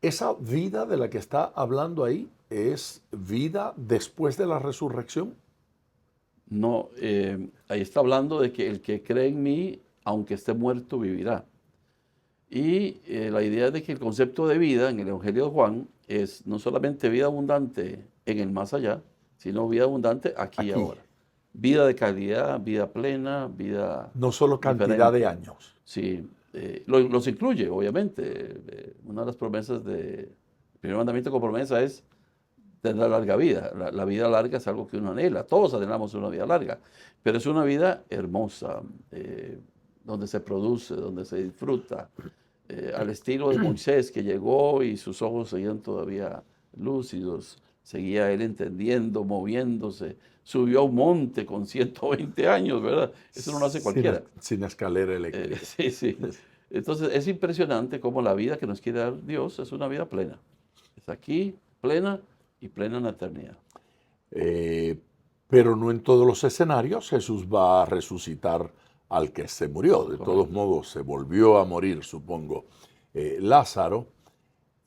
Esa vida de la que está hablando ahí es vida después de la resurrección. No, ahí está hablando de que el que cree en mí, aunque esté muerto, vivirá. Y la idea es de que el concepto de vida en el Evangelio de Juan es no solamente vida abundante en el más allá, sino vida abundante aquí y Aquí. ahora. Vida de calidad, vida plena, vida No solo cantidad diferente. de años. Sí, los incluye, obviamente. Una de las promesas el primer mandamiento con promesa es tener larga vida. La vida larga es algo que uno anhela. Todos anhelamos una vida larga, pero es una vida hermosa, donde se produce, donde se disfruta, al estilo de Moisés, que llegó y sus ojos seguían todavía lúcidos, seguía él entendiendo, moviéndose, subió a un monte con 120 años, ¿verdad? Eso no lo hace cualquiera. Sin escalera eléctrica. Sí, sí. Entonces es impresionante cómo la vida que nos quiere dar Dios es una vida plena. Es aquí, plena y plena en la eternidad. Pero no en todos los escenarios Jesús va a resucitar al que se murió. De todos modos, se volvió a morir, supongo, Lázaro.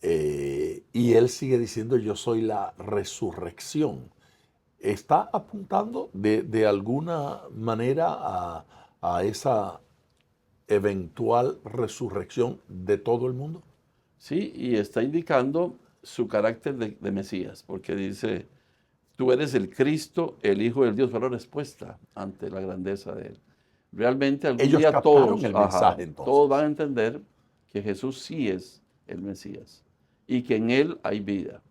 Y él sigue diciendo, yo soy la resurrección. ¿Está apuntando de alguna manera a esa eventual resurrección de todo el mundo? Sí, y está indicando su carácter de Mesías, porque dice, tú eres el Cristo, el Hijo del Dios. Fue la respuesta ante la grandeza de él. Realmente algún Ellos día captaron el mensaje, entonces. todos van a entender que Jesús sí es el Mesías y que en él hay vida.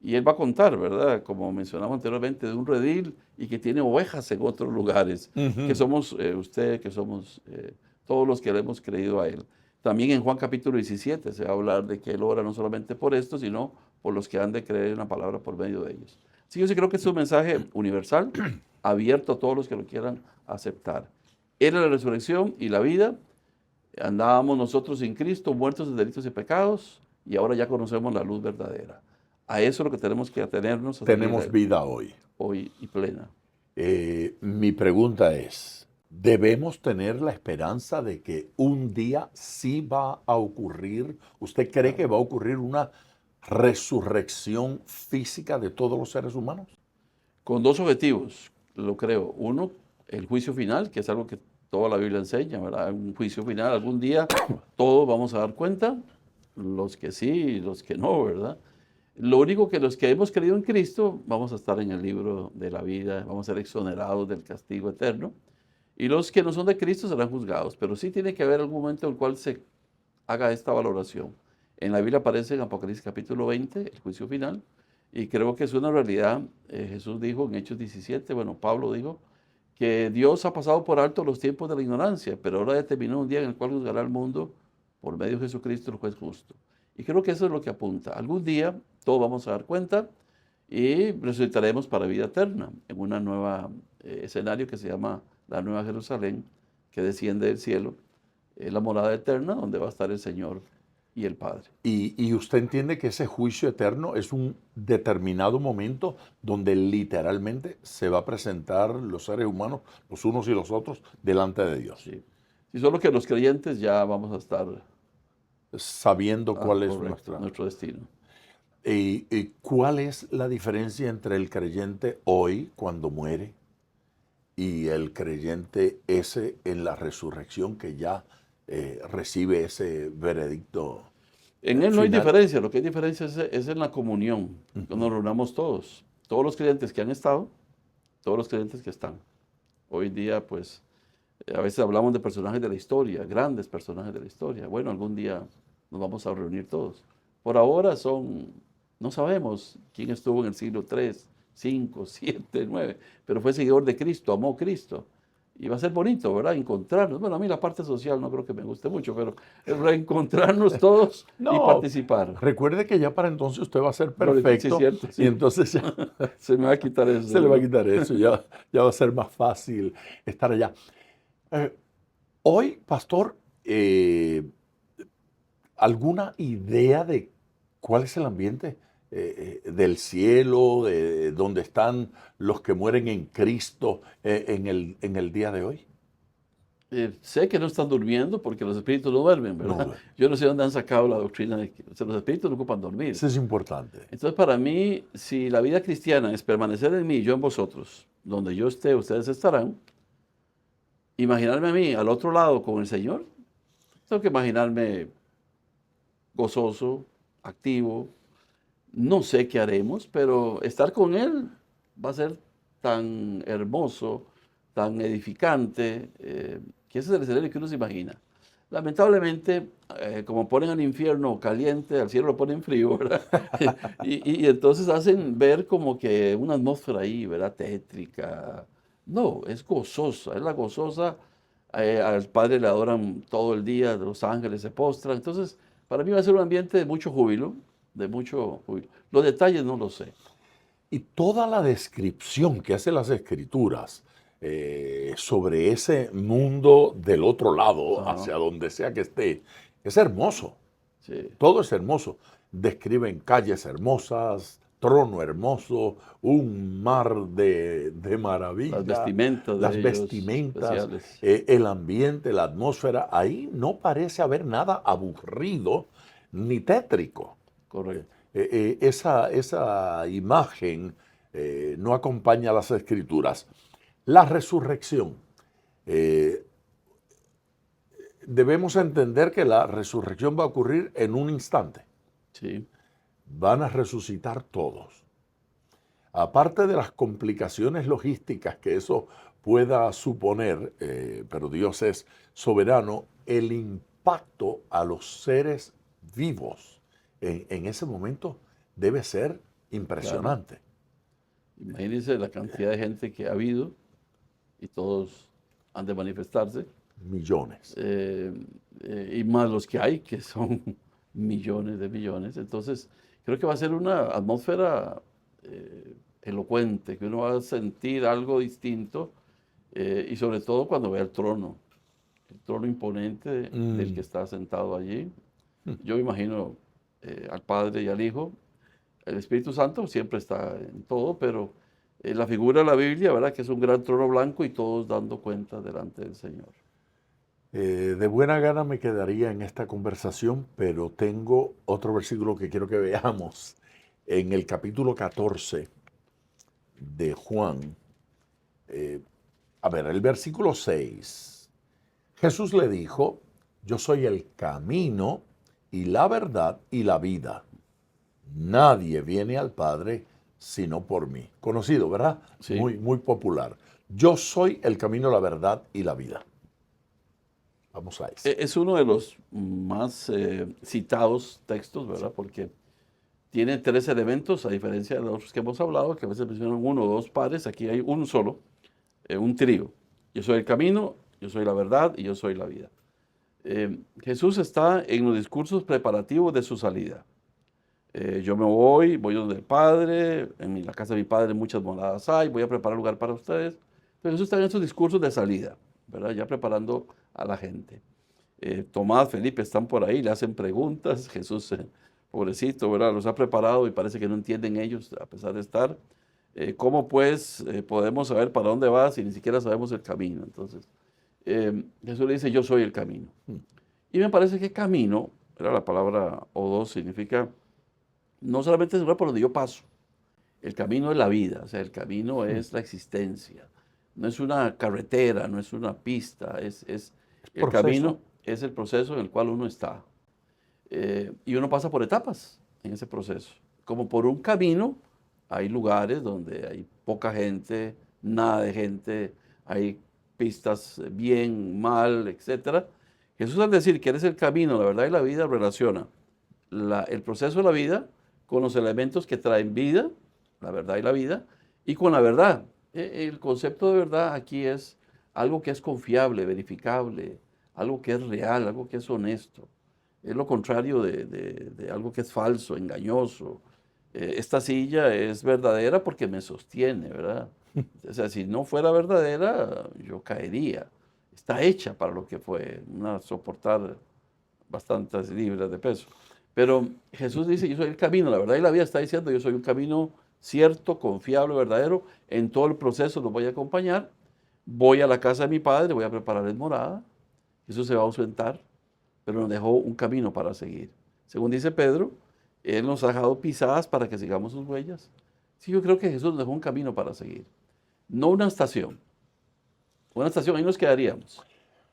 Y él va a contar, ¿verdad? Como mencionamos anteriormente, de un redil y que tiene ovejas en otros lugares, que somos usted, que somos todos los que le hemos creído a él. También en Juan capítulo 17 se va a hablar de que él ora no solamente por esto, sino por los que han de creer en la palabra por medio de ellos. Así que yo sí creo que es un mensaje universal, abierto a todos los que lo quieran aceptar. Él es la resurrección y la vida. Andábamos nosotros sin Cristo, muertos en delitos y pecados, y ahora ya conocemos la luz verdadera. A eso es lo que tenemos que atenernos. Tenemos vida hoy. Hoy y plena. Mi pregunta es, ¿debemos tener la esperanza de que un día sí va a ocurrir? ¿Usted cree que va a ocurrir una resurrección física de todos los seres humanos? Con dos objetivos, lo creo. Uno, el juicio final, que es algo que toda la Biblia enseña, ¿verdad? Un juicio final, algún día todos vamos a dar cuenta, los que sí y los que no, ¿verdad? Lo único que los que hemos creído en Cristo vamos a estar en el libro de la vida, vamos a ser exonerados del castigo eterno. Y los que no son de Cristo serán juzgados. Pero sí tiene que haber algún momento en el cual se haga esta valoración. En la Biblia aparece en Apocalipsis capítulo 20, el juicio final. Y creo que es una realidad. Jesús dijo en Hechos 17, bueno, Pablo dijo, que Dios ha pasado por alto los tiempos de la ignorancia, pero ahora determinó un día en el cual juzgará al mundo por medio de Jesucristo, el juez justo. Y creo que eso es lo que apunta. Algún día todos vamos a dar cuenta y resucitaremos para vida eterna en una nueva escenario que se llama la Nueva Jerusalén, que desciende del cielo, la morada eterna donde va a estar el Señor y el Padre. ¿Y usted entiende que ese juicio eterno es un determinado momento donde literalmente se va a presentar los seres humanos, los unos y los otros, delante de Dios? Sí. Y solo que los creyentes ya vamos a estar sabiendo cuál es Correcto, nuestro destino. ¿Y cuál es la diferencia entre el creyente hoy, cuando muere, y el creyente ese en la resurrección que ya recibe ese veredicto En él no hay final? diferencia, lo que hay diferencia es en la comunión, cuando nos reunamos todos los creyentes que han estado, todos los creyentes que están. Hoy día, pues, a veces hablamos de personajes de la historia, grandes personajes de la historia. Bueno, algún día nos vamos a reunir todos. Por ahora no sabemos quién estuvo en el siglo 3, 5, 7, 9, pero fue seguidor de Cristo, amó a Cristo. Y va a ser bonito, ¿verdad? Encontrarnos. Bueno, a mí la parte social no creo que me guste mucho, pero es reencontrarnos todos y No, participar. recuerde que ya para entonces usted va a ser Bueno, sí, perfecto cierto, sí. y entonces ya Se me va a quitar eso. se le va a ¿no? quitar eso, ya va a ser más fácil estar allá. Eh, Hoy, pastor, ¿alguna idea de cuál es el ambiente del cielo, de donde están los que mueren en Cristo en el día de hoy? Sé que no están durmiendo porque los espíritus no duermen, No ¿verdad? duermen. Yo no sé dónde han sacado la doctrina de que los espíritus no ocupan dormir. Eso es importante. Entonces, para mí, si la vida cristiana es permanecer en mí y yo en vosotros, donde yo esté, ustedes estarán, imaginarme a mí al otro lado con el Señor, tengo que imaginarme gozoso, activo. No sé qué haremos, pero estar con Él va a ser tan hermoso, tan edificante, que ese es el escenario que uno se imagina. Lamentablemente, como ponen al infierno caliente, al cielo lo ponen frío, ¿verdad? y entonces hacen ver como que una atmósfera ahí, ¿verdad? Tétrica. No, es gozosa, es la gozosa. Al Padre le adoran todo el día, los ángeles se postran. Entonces, para mí va a ser un ambiente de mucho júbilo, de mucho júbilo. Los detalles no los sé. Y toda la descripción que hacen las escrituras sobre ese mundo del otro lado, Ajá. hacia donde sea que esté, es hermoso. Sí. Todo es hermoso. Describen calles hermosas, trono hermoso, un mar de maravilla, Las vestimentas de las ellos vestimentas, especiales. el ambiente, la atmósfera. Ahí no parece haber nada aburrido ni tétrico. Correcto. Esa imagen no acompaña a las escrituras. La resurrección. Debemos entender que la resurrección va a ocurrir en un instante. Sí. Van a resucitar todos. Aparte de las complicaciones logísticas que eso pueda suponer, pero Dios es soberano, el impacto a los seres vivos en ese momento debe ser impresionante. Imagínense la cantidad de gente que ha habido y todos han de manifestarse. Millones. Y más los que hay, que son millones de millones. Entonces, creo que va a ser una atmósfera elocuente, que uno va a sentir algo distinto y sobre todo cuando vea el trono imponente del que está sentado allí. Yo me imagino al Padre y al Hijo. El Espíritu Santo siempre está en todo, pero la figura de la Biblia, ¿verdad? Que es un gran trono blanco y todos dando cuenta delante del Señor. De buena gana me quedaría en esta conversación, pero tengo otro versículo que quiero que veamos. En el capítulo 14 de Juan, el versículo 6, Jesús le dijo, yo soy el camino y la verdad y la vida. Nadie viene al Padre sino por mí. Conocido, ¿verdad? Sí. Muy, muy popular. Yo soy el camino, la verdad y la vida. Vamos a eso. Es uno de los más citados textos, ¿verdad? Porque tiene 3 elementos, a diferencia de los otros que hemos hablado, que a veces mencionan 1 o 2 pares. Aquí hay un solo, un trío. Yo soy el camino, yo soy la verdad y yo soy la vida. Jesús está en los discursos preparativos de su salida. Yo me voy donde el Padre, en la casa de mi Padre muchas moradas hay, voy a preparar lugar para ustedes. Pero Jesús está en esos discursos de salida, ¿verdad? Ya preparando a la gente. Tomás, Felipe están por ahí, le hacen preguntas. Jesús, pobrecito, ¿verdad? Los ha preparado y parece que no entienden ellos, a pesar de estar. ¿Cómo pues podemos saber para dónde vas si ni siquiera sabemos el camino? Entonces, Jesús le dice, yo soy el camino. Y me parece que camino Era la palabra odos, significa no solamente es el lugar por donde yo paso, el camino es la vida, o sea, el camino es la existencia. No es una carretera, no es una pista, el Proceso. camino es el proceso en el cual uno está. Y uno pasa por etapas en ese proceso. Como por un camino, hay lugares donde hay poca gente, nada de gente, hay pistas bien, mal, etc. Jesús al decir que eres el camino, la verdad y la vida, relaciona el proceso de la vida con los elementos que traen vida, la verdad y la vida, y con la verdad. El concepto de verdad aquí es algo que es confiable, verificable, algo que es real, algo que es honesto. Es lo contrario de algo que es falso, engañoso. Esta silla es verdadera porque me sostiene, ¿verdad? O sea, si no fuera verdadera, yo caería. Está hecha para lo que fue, soportar bastantes libras de peso. Pero Jesús dice, yo soy el camino, la verdad y la vida. Está diciendo, yo soy un camino cierto, confiable, verdadero. En todo el proceso los voy a acompañar. Voy a la casa de mi padre, voy a prepararles morada. Jesús se va a ausentar, pero nos dejó un camino para seguir. Según dice Pedro, Él nos ha dejado pisadas para que sigamos sus huellas. Sí, yo creo que Jesús nos dejó un camino para seguir. No una estación. Una estación, ahí nos quedaríamos.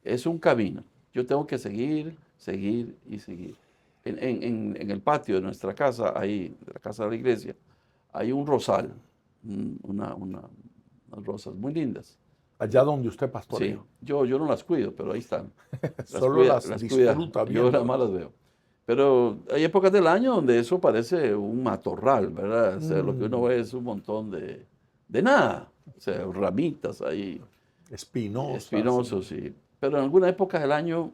Es un camino. Yo tengo que seguir, seguir y seguir. En el patio de nuestra casa, ahí, de la casa de la iglesia, hay un rosal, unas rosas muy lindas. Allá donde usted Sí, pastorea. yo no las cuido, pero ahí están. Solo las Las cuida, disfruta yo nada viendo. más las veo. Pero hay épocas del año donde eso parece un matorral, ¿verdad? O sea, lo que uno ve es un montón de nada. O sea, ramitas ahí, Espinosas. espinosos, sí. Pero en alguna época del año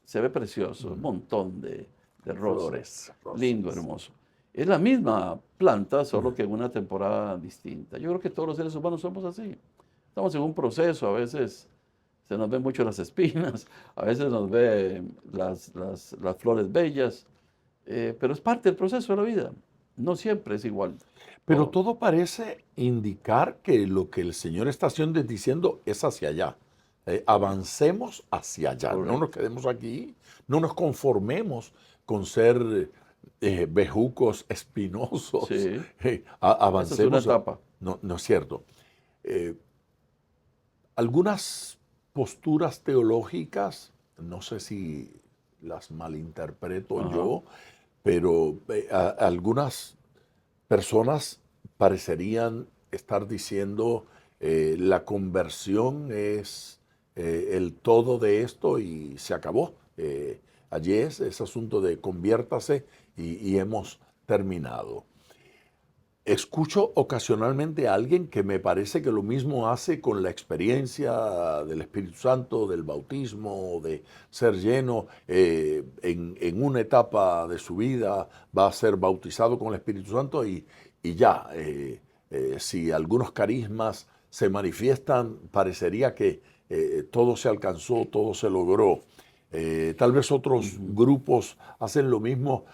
se ve precioso, un montón de Flores, rosas. rosas. Lindo, hermoso. Es la misma planta, solo que en una temporada distinta. Yo creo que todos los seres humanos somos así. Estamos en un proceso, a veces se nos ven mucho las espinas, a veces nos ven las flores bellas, pero es parte del proceso de la vida. No siempre es igual. Pero Todo. todo parece indicar que lo que el Señor está haciendo es diciendo es hacia allá. Avancemos hacia allá. No nos Correcto. quedemos aquí. No nos conformemos con ser bejucos espinosos. Sí, esa es una Avancemos. etapa. No, no es cierto. Eh, Algunas posturas teológicas, no sé si las malinterpreto Ajá. yo, pero algunas personas parecerían estar diciendo la conversión es el todo de esto y se acabó. Allí es asunto de conviértase y hemos terminado. Escucho ocasionalmente a alguien que me parece que lo mismo hace con la experiencia del Espíritu Santo, del bautismo, de ser lleno. En una etapa de su vida va a ser bautizado con el Espíritu Santo y ya. Si algunos carismas se manifiestan, parecería que todo se alcanzó, todo se logró. Tal vez otros grupos hacen lo mismo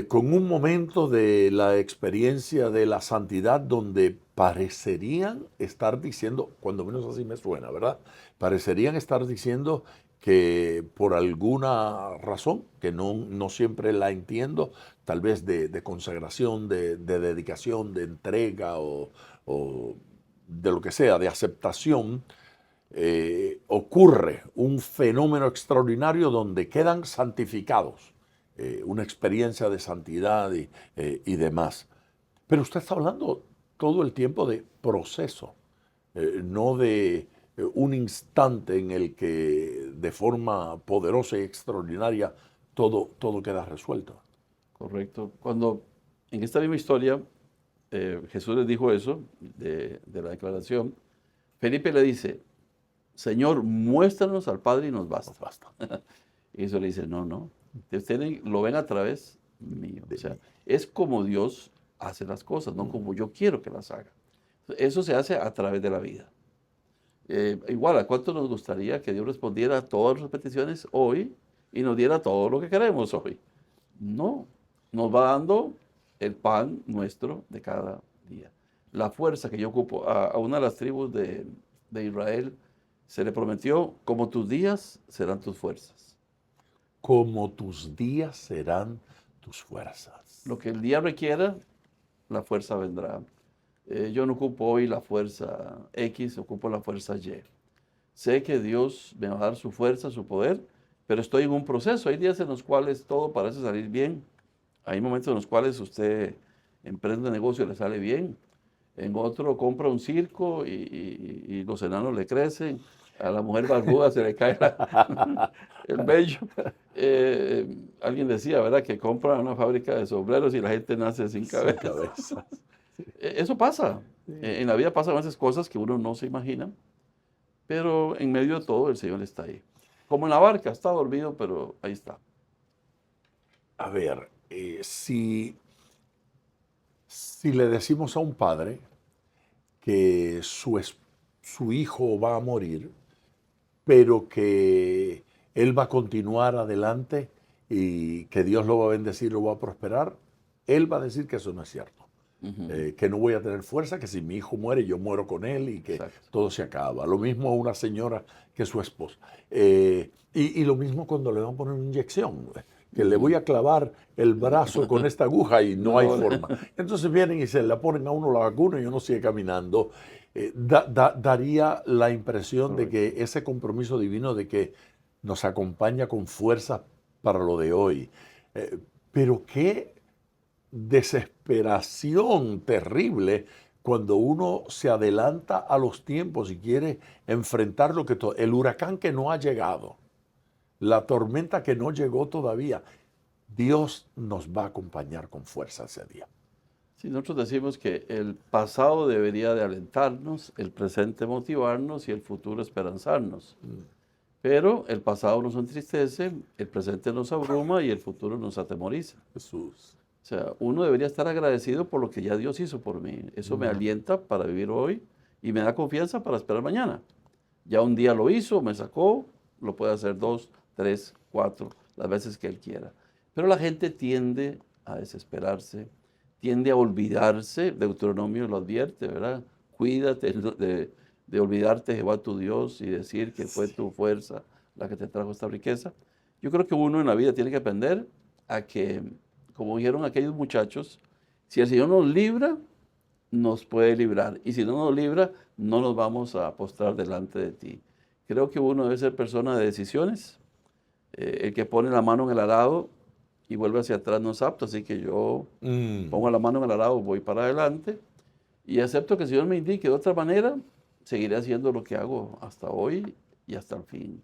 con un momento de la experiencia de la santidad donde parecerían estar diciendo, cuando menos así me suena, ¿verdad? Parecerían estar diciendo que por alguna razón, que no siempre la entiendo, tal vez de consagración, de dedicación, de entrega o de lo que sea, de aceptación, ocurre un fenómeno extraordinario donde quedan santificados, una experiencia de santidad y demás. Pero usted está hablando todo el tiempo de proceso, no de un instante en el que de forma poderosa y extraordinaria todo queda resuelto. Correcto. Cuando en esta misma historia Jesús les dijo eso de la declaración, Felipe le dice, Señor, muéstranos al Padre y nos basta. Basta. Y eso le dice, no, ustedes lo ven a través mío. O sea, es como Dios hace las cosas, no como yo quiero que las haga. Eso se hace a través de la vida. Igual, ¿a cuánto nos gustaría que Dios respondiera a todas nuestras peticiones hoy y nos diera todo lo que queremos hoy? No, nos va dando el pan nuestro de cada día. La fuerza que yo ocupo a una de las tribus de Israel se le prometió, como tus días serán tus fuerzas. como tus días serán tus fuerzas. Lo que el día requiera, la fuerza vendrá. Yo no ocupo hoy la fuerza X, ocupo la fuerza Y. Sé que Dios me va a dar su fuerza, su poder, pero estoy en un proceso. Hay días en los cuales todo parece salir bien. Hay momentos en los cuales usted emprende un negocio y le sale bien. En otro compra un circo y los enanos le crecen. A la mujer barbuda se le cae el vello. Alguien decía, ¿verdad?, que compra una fábrica de sombreros y la gente nace sin cabeza. Sin cabeza. Eso pasa. En la vida pasan a veces cosas que uno no se imagina, pero en medio de todo el Señor está ahí. Como en la barca, está dormido, pero ahí está. A ver, si le decimos a un padre que su hijo va a morir, pero que él va a continuar adelante y que Dios lo va a bendecir, lo va a prosperar, él va a decir que eso no es cierto. Que no voy a tener fuerza, que si mi hijo muere, yo muero con él y que Exacto. todo se acaba. Lo mismo una señora que su esposa. Y lo mismo cuando le van a poner una inyección, que le voy a clavar el brazo con esta aguja y no hay forma. Entonces vienen y se le ponen a uno la vacuna y uno sigue caminando. Daría la impresión de que ese compromiso divino de que nos acompaña con fuerza para lo de hoy. Pero qué desesperación terrible cuando uno se adelanta a los tiempos y quiere enfrentar lo que el huracán que no ha llegado, la tormenta que no llegó todavía. Dios nos va a acompañar con fuerza ese día. Sí, nosotros decimos que el pasado debería de alentarnos, el presente motivarnos y el futuro esperanzarnos. Pero el pasado nos entristece, el presente nos abruma y el futuro nos atemoriza. Jesús. O sea, uno debería estar agradecido por lo que ya Dios hizo por mí. Eso me alienta para vivir hoy y me da confianza para esperar mañana. Ya un día lo hizo, me sacó, lo puede hacer 2, 3, 4, las veces que Él quiera. Pero la gente tiende a desesperarse, tiende a olvidarse. Deuteronomio lo advierte, ¿verdad? Cuídate de olvidarte de Jehová tu Dios y decir que fue tu fuerza la que te trajo esta riqueza. Yo creo que uno en la vida tiene que aprender a que, como dijeron aquellos muchachos, si el Señor nos libra, nos puede librar. Y si no nos libra, no nos vamos a postrar delante de ti. Creo que uno debe ser persona de decisiones. El que pone la mano en el arado y vuelve hacia atrás no es apto. Así que yo pongo la mano en el arado, voy para adelante y acepto que el Señor me indique de otra manera, seguiré haciendo lo que hago hasta hoy y hasta el fin.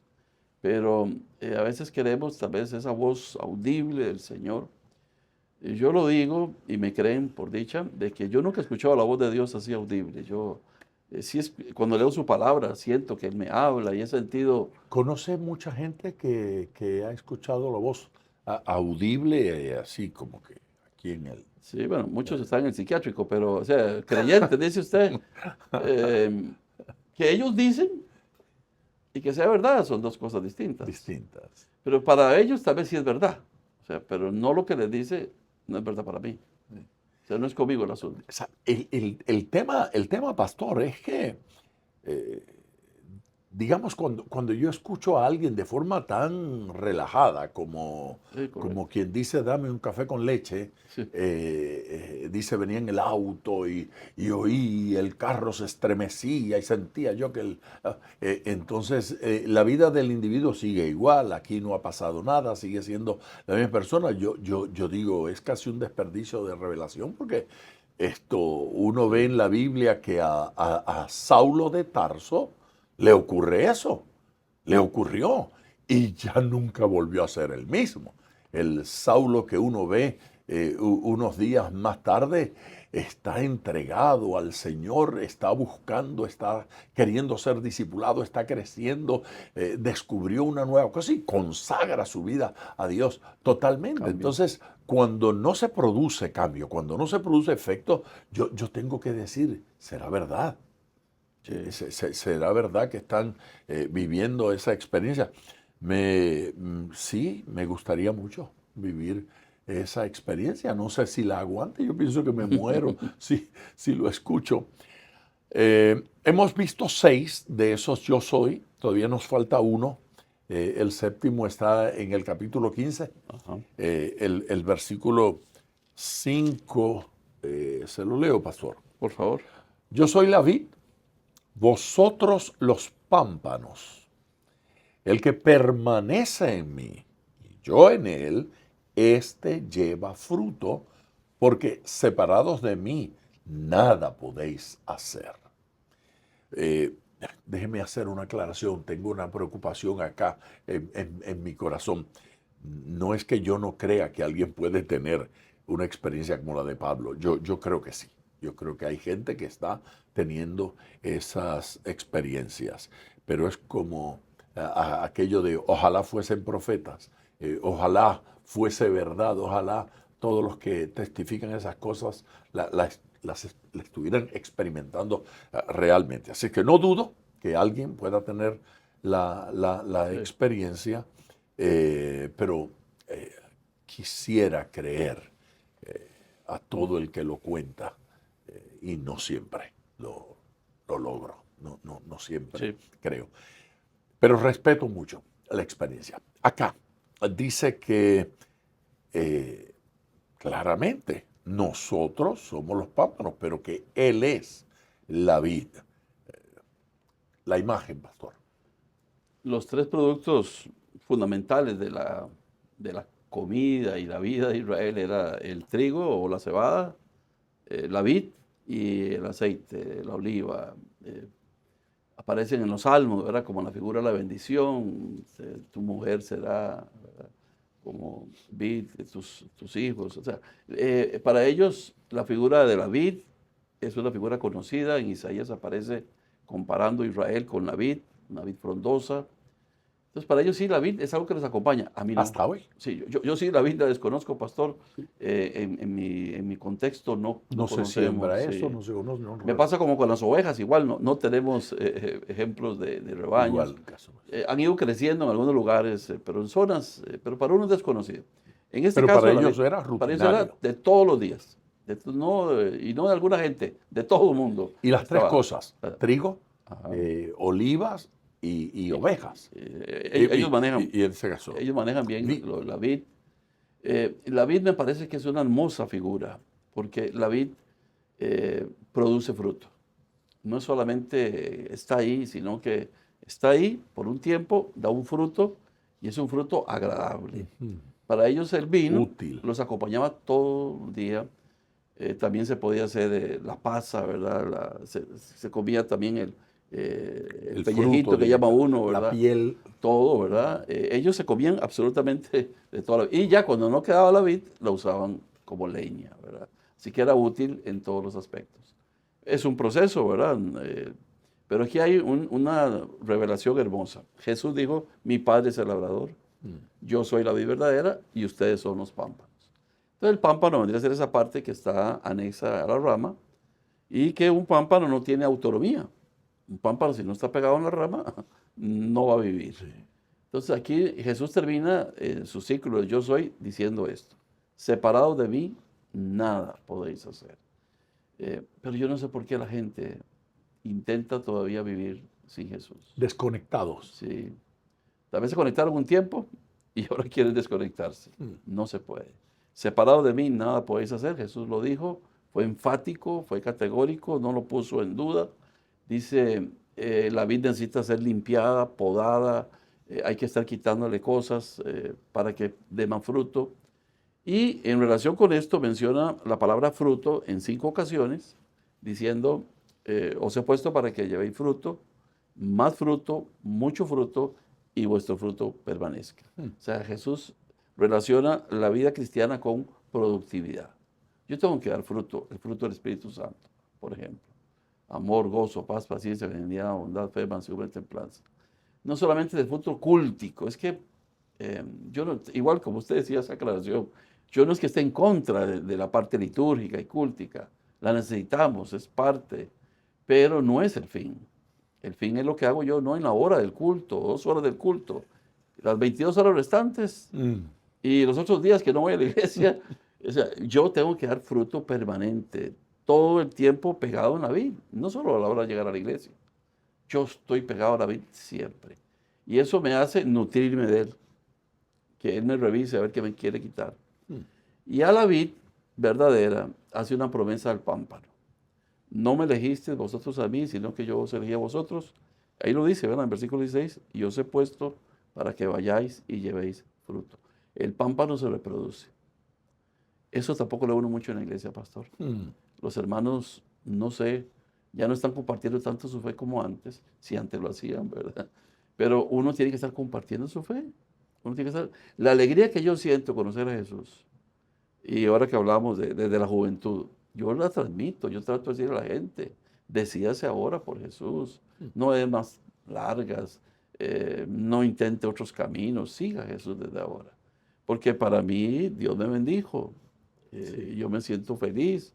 Pero a veces queremos tal vez esa voz audible del Señor. Yo lo digo y me creen, por dicha, de que yo nunca he escuchado la voz de Dios así audible. Yo, cuando leo su palabra, siento que Él me habla y he sentido... ¿Conoce mucha gente que ha escuchado la voz audible, así como que aquí en el... Sí, bueno, muchos están en el psiquiátrico, pero, o sea, creyentes, dice usted, que ellos dicen y que sea verdad, son dos cosas distintas. Distintas. Pero para ellos tal vez sí es verdad, o sea, pero no lo que les dice no es verdad para mí. O sea, no es conmigo el asunto. O sea, el tema, pastor, es que, digamos, cuando yo escucho a alguien de forma tan relajada como quien dice, dame un café con leche, Sí. dice, venía en el auto y oí, el carro se estremecía y sentía yo que entonces la vida del individuo sigue igual, aquí no ha pasado nada, sigue siendo la misma persona. Yo digo, es casi un desperdicio de revelación porque uno ve en la Biblia que a Saulo de Tarso le ocurre eso, le ocurrió y ya nunca volvió a ser el mismo. El Saulo que uno ve unos días más tarde está entregado al Señor, está buscando, está queriendo ser discipulado, está creciendo, descubrió una nueva cosa y consagra su vida a Dios totalmente. Cambio. Entonces, cuando no se produce cambio, cuando no se produce efecto, yo tengo que decir, será verdad. ¿Será verdad que están viviendo esa experiencia? Sí, me gustaría mucho vivir esa experiencia. No sé si la aguante, yo pienso que me muero si lo escucho. Hemos visto 6 de esos yo soy, todavía nos falta uno. El séptimo está en el capítulo 15, Ajá. el versículo 5. Se lo leo, pastor. Por favor. Yo soy la vid, vosotros los pámpanos. El que permanece en mí y yo en él, éste lleva fruto, porque separados de mí nada podéis hacer. Déjeme hacer una aclaración. Tengo una preocupación acá en mi corazón. No es que yo no crea que alguien puede tener una experiencia como la de Pablo. Yo creo que sí. Yo creo que hay gente que está teniendo esas experiencias. Pero es como aquello de ojalá fuesen profetas, ojalá fuese verdad, ojalá todos los que testifican esas cosas las estuvieran experimentando realmente. Así que no dudo que alguien pueda tener la Sí. experiencia, pero quisiera creer a todo el que lo cuenta y no siempre lo logro, no siempre Sí. creo. Pero respeto mucho la experiencia. Acá dice que claramente nosotros somos los pámpanos, pero que Él es la vid. La imagen, pastor. Los tres productos fundamentales de la comida y la vida de Israel era el trigo o la cebada, la vid y el aceite, la oliva. Aparecen en los salmos, ¿verdad? Como la figura de la bendición. Tu mujer será, ¿verdad? Como vid de tus hijos. O sea, para ellos la figura de la vid es una figura conocida. En Isaías aparece comparando Israel con la vid, una vid frondosa. Entonces, para ellos sí, la vid es algo que les acompaña. A mí no. Hasta hoy. Sí, yo sí la vid la desconozco, pastor. En mi contexto no No se conocemos. siembra Sí. eso, no. Me pasa como con las ovejas, igual no tenemos ejemplos de rebaños. Igual caso. Han ido creciendo en algunos lugares, pero en zonas, pero para uno es desconocido. En este Pero caso, para la ellos vid, era para ellos era rutinario. de todos los días, y no de alguna gente, de todo el mundo. Y las tres Estaba, cosas, trigo, ajá. olivas y ovejas. Ellos manejan, Y en ese caso, ellos manejan bien vi- la vid. La vid me parece que es una hermosa figura, porque la vid produce fruto. No solamente está ahí, sino que está ahí por un tiempo, da un fruto y es un fruto agradable. Para ellos el vino útil. los acompañaba todo el día. También se podía hacer la pasa, ¿verdad? Se comía también el pellejito fruto que de llama uno, la ¿verdad? piel. Todo, ¿verdad? Ellos se comían absolutamente de toda la vida. Y ya cuando no quedaba la vid, la usaban como leña, ¿verdad? Así que era útil en todos los aspectos. Es un proceso, ¿verdad? Pero aquí hay una revelación hermosa. Jesús dijo, mi Padre es el labrador, yo soy la vid verdadera y ustedes son los pámpanos. Entonces el pámpano vendría a ser esa parte que está anexa a la rama y que un pámpano no tiene autonomía. Un pámpano si no está pegado en la rama no va a vivir. Entonces aquí Jesús termina su ciclo de yo soy diciendo esto. Separados de mí, nada podéis hacer. Pero yo no sé por qué la gente intenta todavía vivir sin Jesús. Desconectados. Sí. Tal vez se conectaron un tiempo y ahora quieren desconectarse. No se puede. Separado de mí, nada podéis hacer. Jesús lo dijo, fue enfático, fue categórico, no lo puso en duda. Dice, la vid necesita ser limpiada, podada, hay que estar quitándole cosas para que dé más fruto. Y en relación con esto menciona la palabra fruto en 5 ocasiones, diciendo, os he puesto para que llevéis fruto, más fruto, mucho fruto, y vuestro fruto permanezca. O sea, Jesús relaciona la vida cristiana con productividad. Yo tengo que dar fruto, el fruto del Espíritu Santo, por ejemplo. Amor, gozo, paz, paciencia, benignidad, bondad, fe, mansedumbre, templanza. No solamente del fruto cúltico, es que yo no, igual como usted decía esa aclaración, yo no es que esté en contra de la parte litúrgica y cúltica, la necesitamos, es parte, pero no es el fin. El fin es lo que hago yo, no en la hora del culto, 2 horas del culto, las 22 horas restantes y los otros días que no voy a la iglesia. O sea, yo tengo que dar fruto permanente, todo el tiempo pegado en la vid, no solo a la hora de llegar a la iglesia. Yo estoy pegado a la vid siempre. Y eso me hace nutrirme de Él, que Él me revise a ver qué me quiere quitar. Y a la vid verdadera hace una promesa al pámpano. No me elegisteis vosotros a mí, sino que yo os elegí a vosotros. Ahí lo dice, ¿verdad? En versículo 16, y os he puesto para que vayáis y llevéis fruto. El pámpano se reproduce. Eso tampoco lo uno mucho en la iglesia, pastor. Los hermanos, no sé, ya no están compartiendo tanto su fe como antes, si antes lo hacían, ¿verdad? Pero uno tiene que estar compartiendo su fe. Uno tiene que estar... La alegría que yo siento conocer a Jesús, y ahora que hablamos de la juventud, yo la transmito, yo trato de decir a la gente, decídase ahora por Jesús, no es más largas, no intente otros caminos, siga a Jesús desde ahora. Porque para mí Dios me bendijo, yo me siento feliz,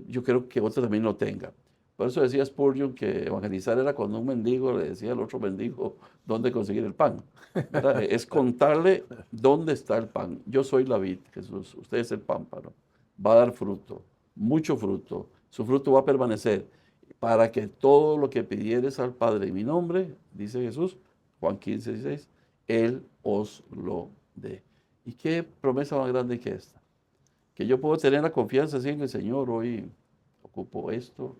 yo quiero que otro también lo tenga. Por eso decía Spurgeon que evangelizar era cuando un mendigo le decía al otro mendigo dónde conseguir el pan, ¿verdad? Es contarle dónde está el pan. Yo soy la vid, Jesús, usted es el pámpano. Va a dar fruto, mucho fruto. Su fruto va a permanecer para que todo lo que pidieres al Padre en mi nombre, dice Jesús, Juan 15, 16, Él os lo dé. ¿Y qué promesa más grande que esta? Que yo puedo tener la confianza así en el Señor, hoy ocupo esto,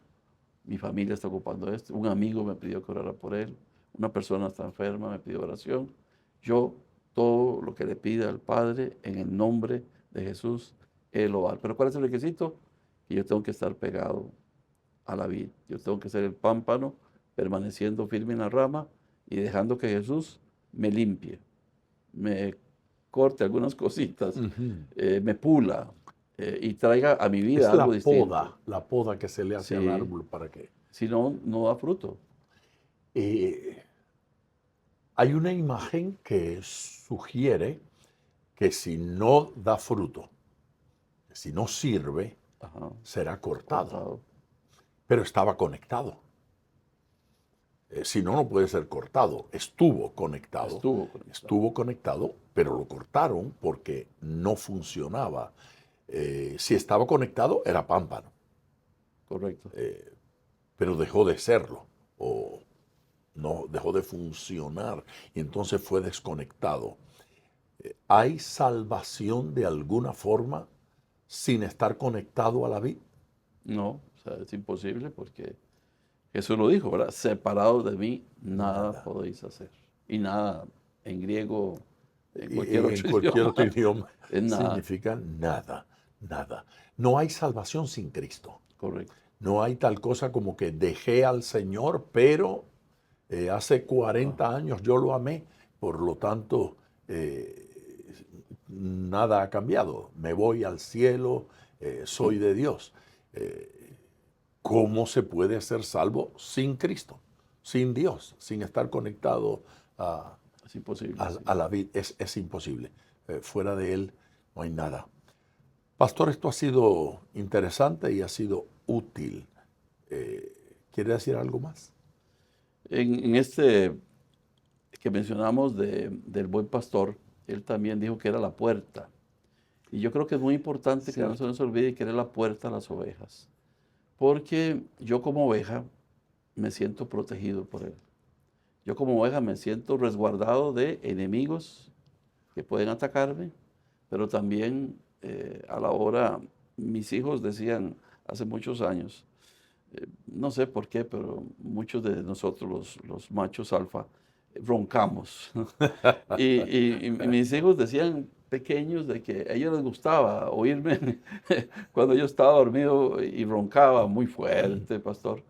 mi familia está ocupando esto, un amigo me pidió que orara por él, una persona está enferma, me pidió oración. Yo, todo lo que le pida al Padre, en el nombre de Jesús, Él lo va a dar. Pero ¿cuál es el requisito? Que yo tengo que estar pegado a la vid. Yo tengo que ser el pámpano, permaneciendo firme en la rama y dejando que Jesús me limpie, me corte algunas cositas, me pula, y traiga a mi vida Es algo distinto. la poda que se le hace al Sí. árbol para que... Si no, no da fruto. Hay una imagen que sugiere que si no da fruto, si no sirve, Ajá. será cortado. Cortado. Pero estaba conectado. Si no, no puede ser cortado. Estuvo conectado. Estuvo conectado, pero lo cortaron porque no funcionaba. Si estaba conectado, era pámpano. Correcto. Pero dejó de serlo. O no dejó de funcionar. Y entonces fue desconectado. ¿Hay salvación de alguna forma sin estar conectado a la vid? No, o sea, es imposible porque Jesús lo dijo, ¿verdad? Separados de mí, nada podéis hacer. Y nada, en griego, en cualquier otro idioma, idioma es nada. significa nada, nada. No hay salvación sin Cristo. Correcto. No hay tal cosa como que dejé al Señor, pero hace 40 años yo lo amé, por lo tanto, nada ha cambiado. Me voy al cielo, soy de Dios. ¿Cómo se puede ser salvo sin Cristo, sin Dios, sin estar conectado Es imposible. a la vid? Es imposible. Fuera de Él no hay nada. Pastor, esto ha sido interesante y ha sido útil. ¿Quiere decir algo más? En este que mencionamos del buen pastor, él también dijo que era la puerta. Y yo creo que es muy importante que no se nos olvide que era la puerta a las ovejas. Porque yo como oveja me siento protegido por él. Yo como oveja me siento resguardado de enemigos que pueden atacarme, pero también a la hora, mis hijos decían hace muchos años, no sé por qué, pero muchos de nosotros, los machos alfa, roncamos. y mis hijos decían pequeños de que a ellos les gustaba oírme cuando yo estaba dormido y roncaba muy fuerte, pastor.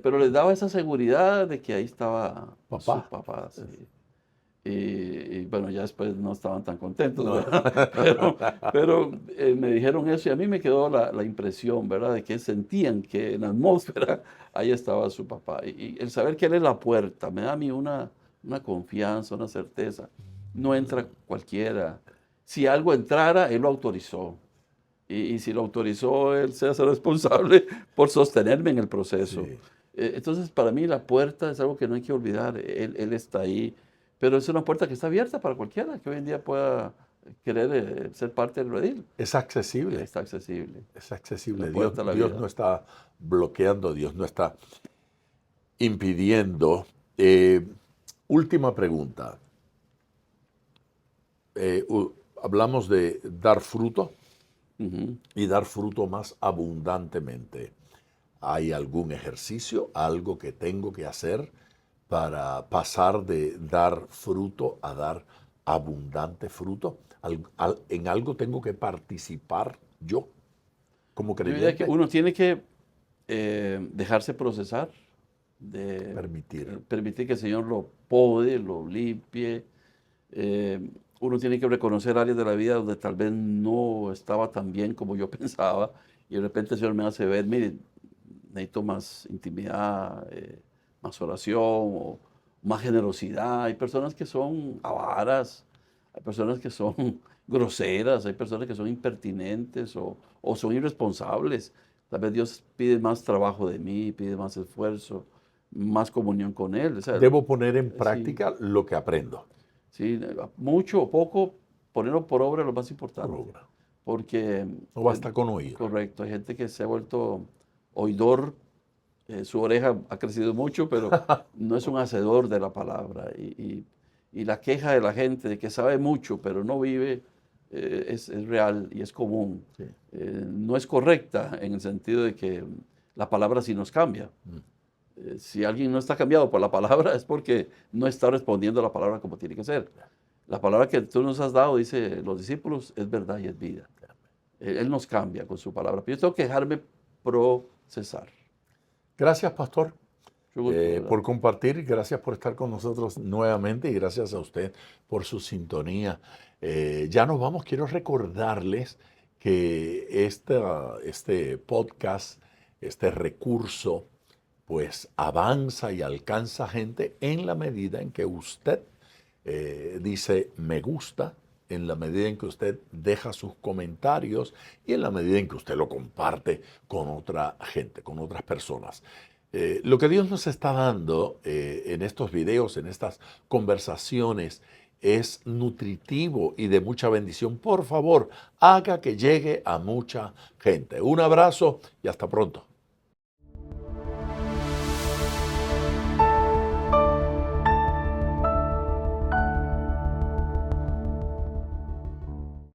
Pero les daba esa seguridad de que ahí estaba su papá. Sí. Y bueno, ya después no estaban tan contentos, ¿verdad? Pero me dijeron eso y a mí me quedó la impresión, ¿verdad? De que sentían que en la atmósfera ahí estaba su papá. Y el saber que él es la puerta me da a mí una confianza, una certeza. No entra cualquiera. Si algo entrara, él lo autorizó. Y si lo autorizó, él se hace responsable por sostenerme en el proceso. Sí. Entonces, para mí la puerta es algo que no hay que olvidar. Él está ahí. Pero es una puerta que está abierta para cualquiera que hoy en día pueda querer ser parte del redil. Es accesible. Está accesible. Es accesible. La puerta a la Dios vida. no está bloqueando, Dios no está impidiendo. Última pregunta. Hablamos de dar fruto Ujú. y dar fruto más abundantemente. ¿Hay algún ejercicio, algo que tengo que hacer para pasar de dar fruto a dar abundante fruto? ¿En algo tengo que participar yo como Yo diría que creyente? uno tiene que dejarse procesar, Permitir. permitir que el Señor lo pode, lo limpie. Uno tiene que reconocer áreas de la vida donde tal vez no estaba tan bien como yo pensaba y de repente el Señor me hace ver, mire, necesito más intimidad, más oración o más generosidad. Hay personas que son avaras, hay personas que son groseras, hay personas que son impertinentes o son irresponsables. Tal vez Dios pide más trabajo de mí, pide más esfuerzo, más comunión con Él. O sea, Debo poner en sí, práctica lo que aprendo. sí, mucho o poco, ponerlo por obra es lo más Por importante. obra. Porque, No basta con oír. correcto, hay gente que se ha vuelto oidor, su oreja ha crecido mucho, pero no es un hacedor de la palabra. Y la queja de la gente de que sabe mucho, pero no vive, es real y es común. Sí. No es correcta en el sentido de que la palabra sí nos cambia. Si alguien no está cambiado por la palabra es porque no está respondiendo a la palabra como tiene que ser. La palabra que tú nos has dado, dice los discípulos, es verdad y es vida. Él nos cambia con su palabra. Pero yo tengo que dejarme procesar. Gracias, pastor, Mucho gusto, ¿verdad? por compartir. Gracias por estar con nosotros nuevamente y gracias a usted por su sintonía. Ya nos vamos. Quiero recordarles que este podcast, este recurso, pues avanza y alcanza gente en la medida en que usted dice me gusta, en la medida en que usted deja sus comentarios y en la medida en que usted lo comparte con otra gente, con otras personas. Lo que Dios nos está dando en estos videos, en estas conversaciones, es nutritivo y de mucha bendición. Por favor, haga que llegue a mucha gente. Un abrazo y hasta pronto.